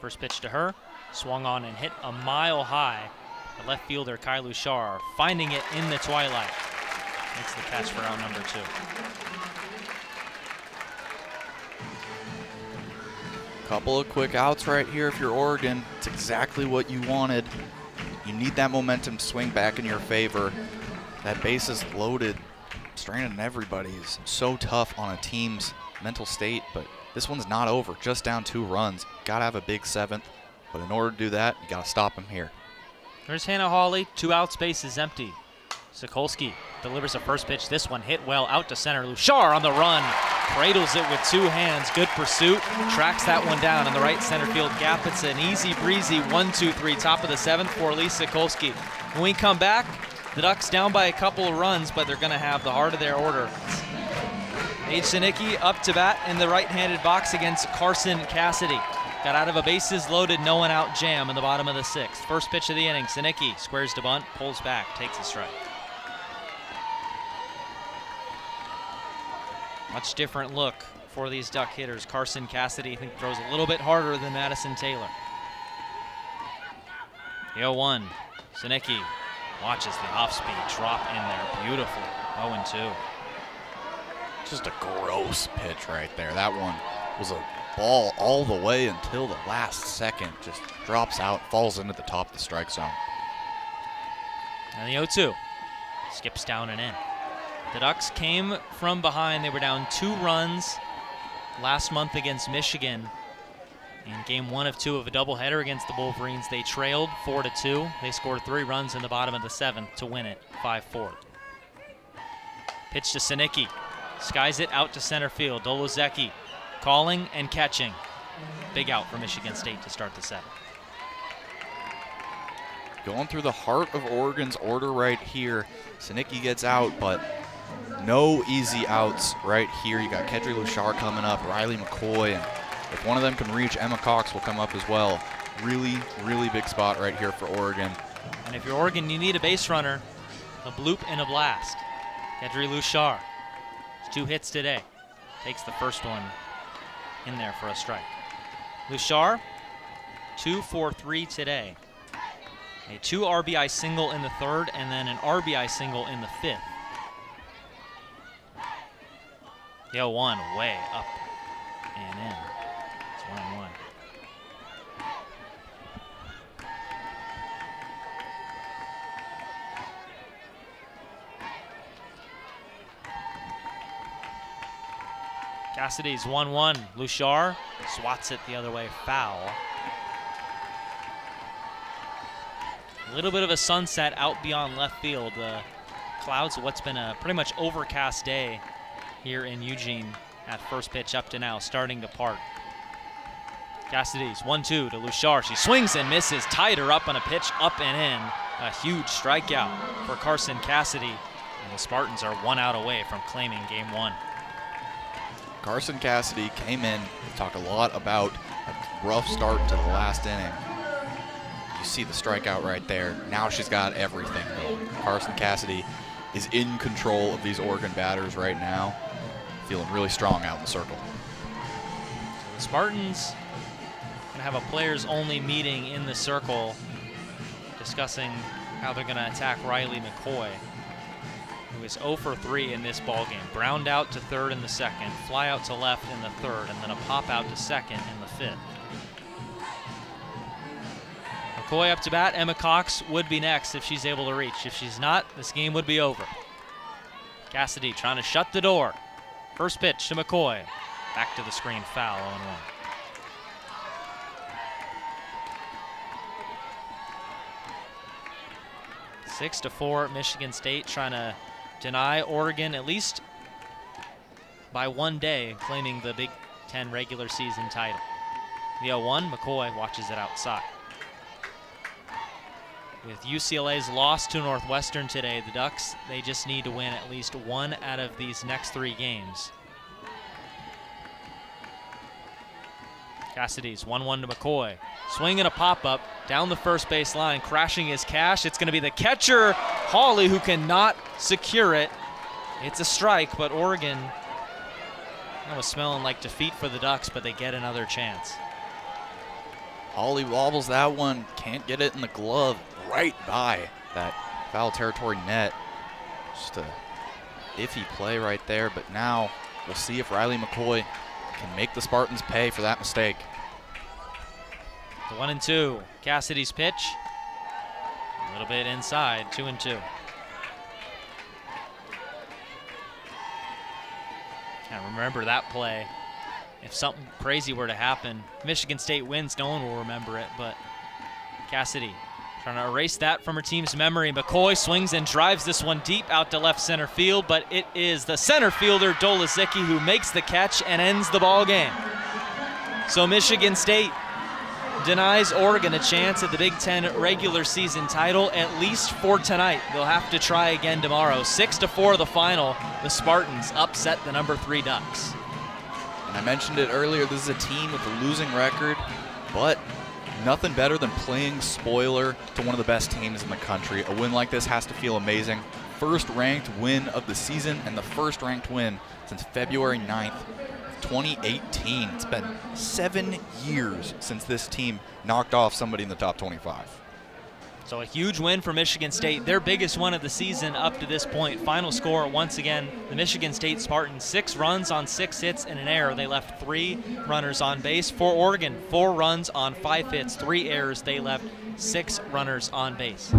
First pitch to her, swung on and hit a mile high. The left fielder, Kaelin Shar, finding it in the twilight. Makes the catch for out number 2. Couple of quick outs right here if you're Oregon. It's exactly what you wanted. You need that momentum to swing back in your favor. That base is loaded. Straining everybody is so tough on a team's mental state, but this one's not over. Just down 2 runs. Got to have a big 7th, but in order to do that, you got to stop him here. There's Hannah Hawley. 2 outs, base is empty. Sokolski delivers a first pitch. This one hit well out to center. Lushar on the run. Cradles it with 2 hands. Good pursuit. Tracks that one down in the right center field gap. It's an easy breezy 1-2-3 top of the 7th for Lisa Sokolski. When we come back, the Ducks down by a couple of runs, but they're going to have the heart of their order. Paige Sinicki up to bat in the right-handed box against Carson Cassidy. Got out of a bases loaded, no one out jam in the bottom of the 6th. First pitch of the inning, Sinicki squares to bunt, pulls back, takes a strike. Much different look for these Duck hitters. Carson Cassidy, I think, throws a little bit harder than Madison Taylor. The 0-1, Sinicki watches the off-speed drop in there beautifully. 0-2. Just a gross pitch right there. That one was a ball all the way until the last second. Just drops out, falls into the top of the strike zone. And the 0-2 skips down and in. The Ducks came from behind. They were down 2 runs last month against Michigan. In game 1 of 2 of a doubleheader against the Wolverines, they trailed 4-2. They scored 3 runs in the bottom of the 7th to win it 5-4. Pitch to Sinicki. Skies it out to center field. Doloszycki calling and catching. Big out for Michigan State to start the 7th. Going through the heart of Oregon's order right here. Sinicki gets out, but no easy outs right here. You got Kedri Lushar coming up, Riley McCoy, and if one of them can reach, Emma Cox will come up as well. Really, really big spot right here for Oregon. And if you're Oregon, you need a base runner, a bloop and a blast. Kedri Lushar, 2 hits today. Takes the first one in there for a strike. Lushar, 2 for 3 today. A 2 RBI single in the 3rd and then an RBI single in the 5th. The 0-1 way up and in. It's 1-1. Cassidy's 1-1. Lushar swats it the other way, foul. A little bit of a sunset out beyond left field. The clouds of what's been a pretty much overcast day here in Eugene at first pitch up to now, starting to part. Cassidy's 1-2 to Lushar. She swings and misses, tied her up on a pitch up and in. A huge strikeout for Carson Cassidy. And the Spartans are 1 out away from claiming game 1. Carson Cassidy came in, talked a lot about a rough start to the last inning. You see the strikeout right there. Now she's got everything going. Carson Cassidy is in control of these Oregon batters right now. Feeling really strong out in the circle. The Spartans going to have a players-only meeting in the circle discussing how they're going to attack Riley McCoy, who is 0 for 3 in this ballgame. Browned out to 3rd in the 2nd, fly out to left in the 3rd, and then a pop out to 2nd in the 5th. McCoy up to bat. Emma Cox would be next if she's able to reach. If she's not, this game would be over. Cassidy trying to shut the door. First pitch to McCoy. Back to the screen, foul, 0-1. 6-4, Michigan State trying to deny Oregon, at least by 1 day, claiming the Big Ten regular season title. The 0-1, McCoy watches it outside. With UCLA's loss to Northwestern today, the Ducks, they just need to win at least one out of these next 3 games. Cassidy's 1-1 to McCoy. Swinging a pop-up down the first base line, crashing his cash. It's going to be the catcher, Hawley, who cannot secure it. It's a strike, but Oregon, that was smelling like defeat for the Ducks, but they get another chance. Hawley wobbles that one, can't get it in the glove, right by that foul territory net. Just a iffy play right there, but now we'll see if Riley McCoy can make the Spartans pay for that mistake. The 1-2, Cassidy's pitch. A little bit inside, 2-2. Can't remember that play. If something crazy were to happen, Michigan State wins, no one will remember it, but Cassidy trying to erase that from her team's memory. McCoy swings and drives this one deep out to left center field, but it is the center fielder, Doloszycki, who makes the catch and ends the ball game. So Michigan State denies Oregon a chance at the Big Ten regular season title, at least for tonight. They'll have to try again tomorrow. 6-4 the final. The Spartans upset the number 3 Ducks. And I mentioned it earlier, this is a team with a losing record, but nothing better than playing spoiler to one of the best teams in the country. A win like this has to feel amazing. First ranked win of the season and the first ranked win since February 9th, 2018. It's been 7 years since this team knocked off somebody in the top 25. So a huge win for Michigan State, their biggest one of the season up to this point. Final score, once again, the Michigan State Spartans, 6 runs on 6 hits and an error. They left 3 runners on base. For Oregon, 4 runs on 5 hits, 3 errors. They left 6 runners on base.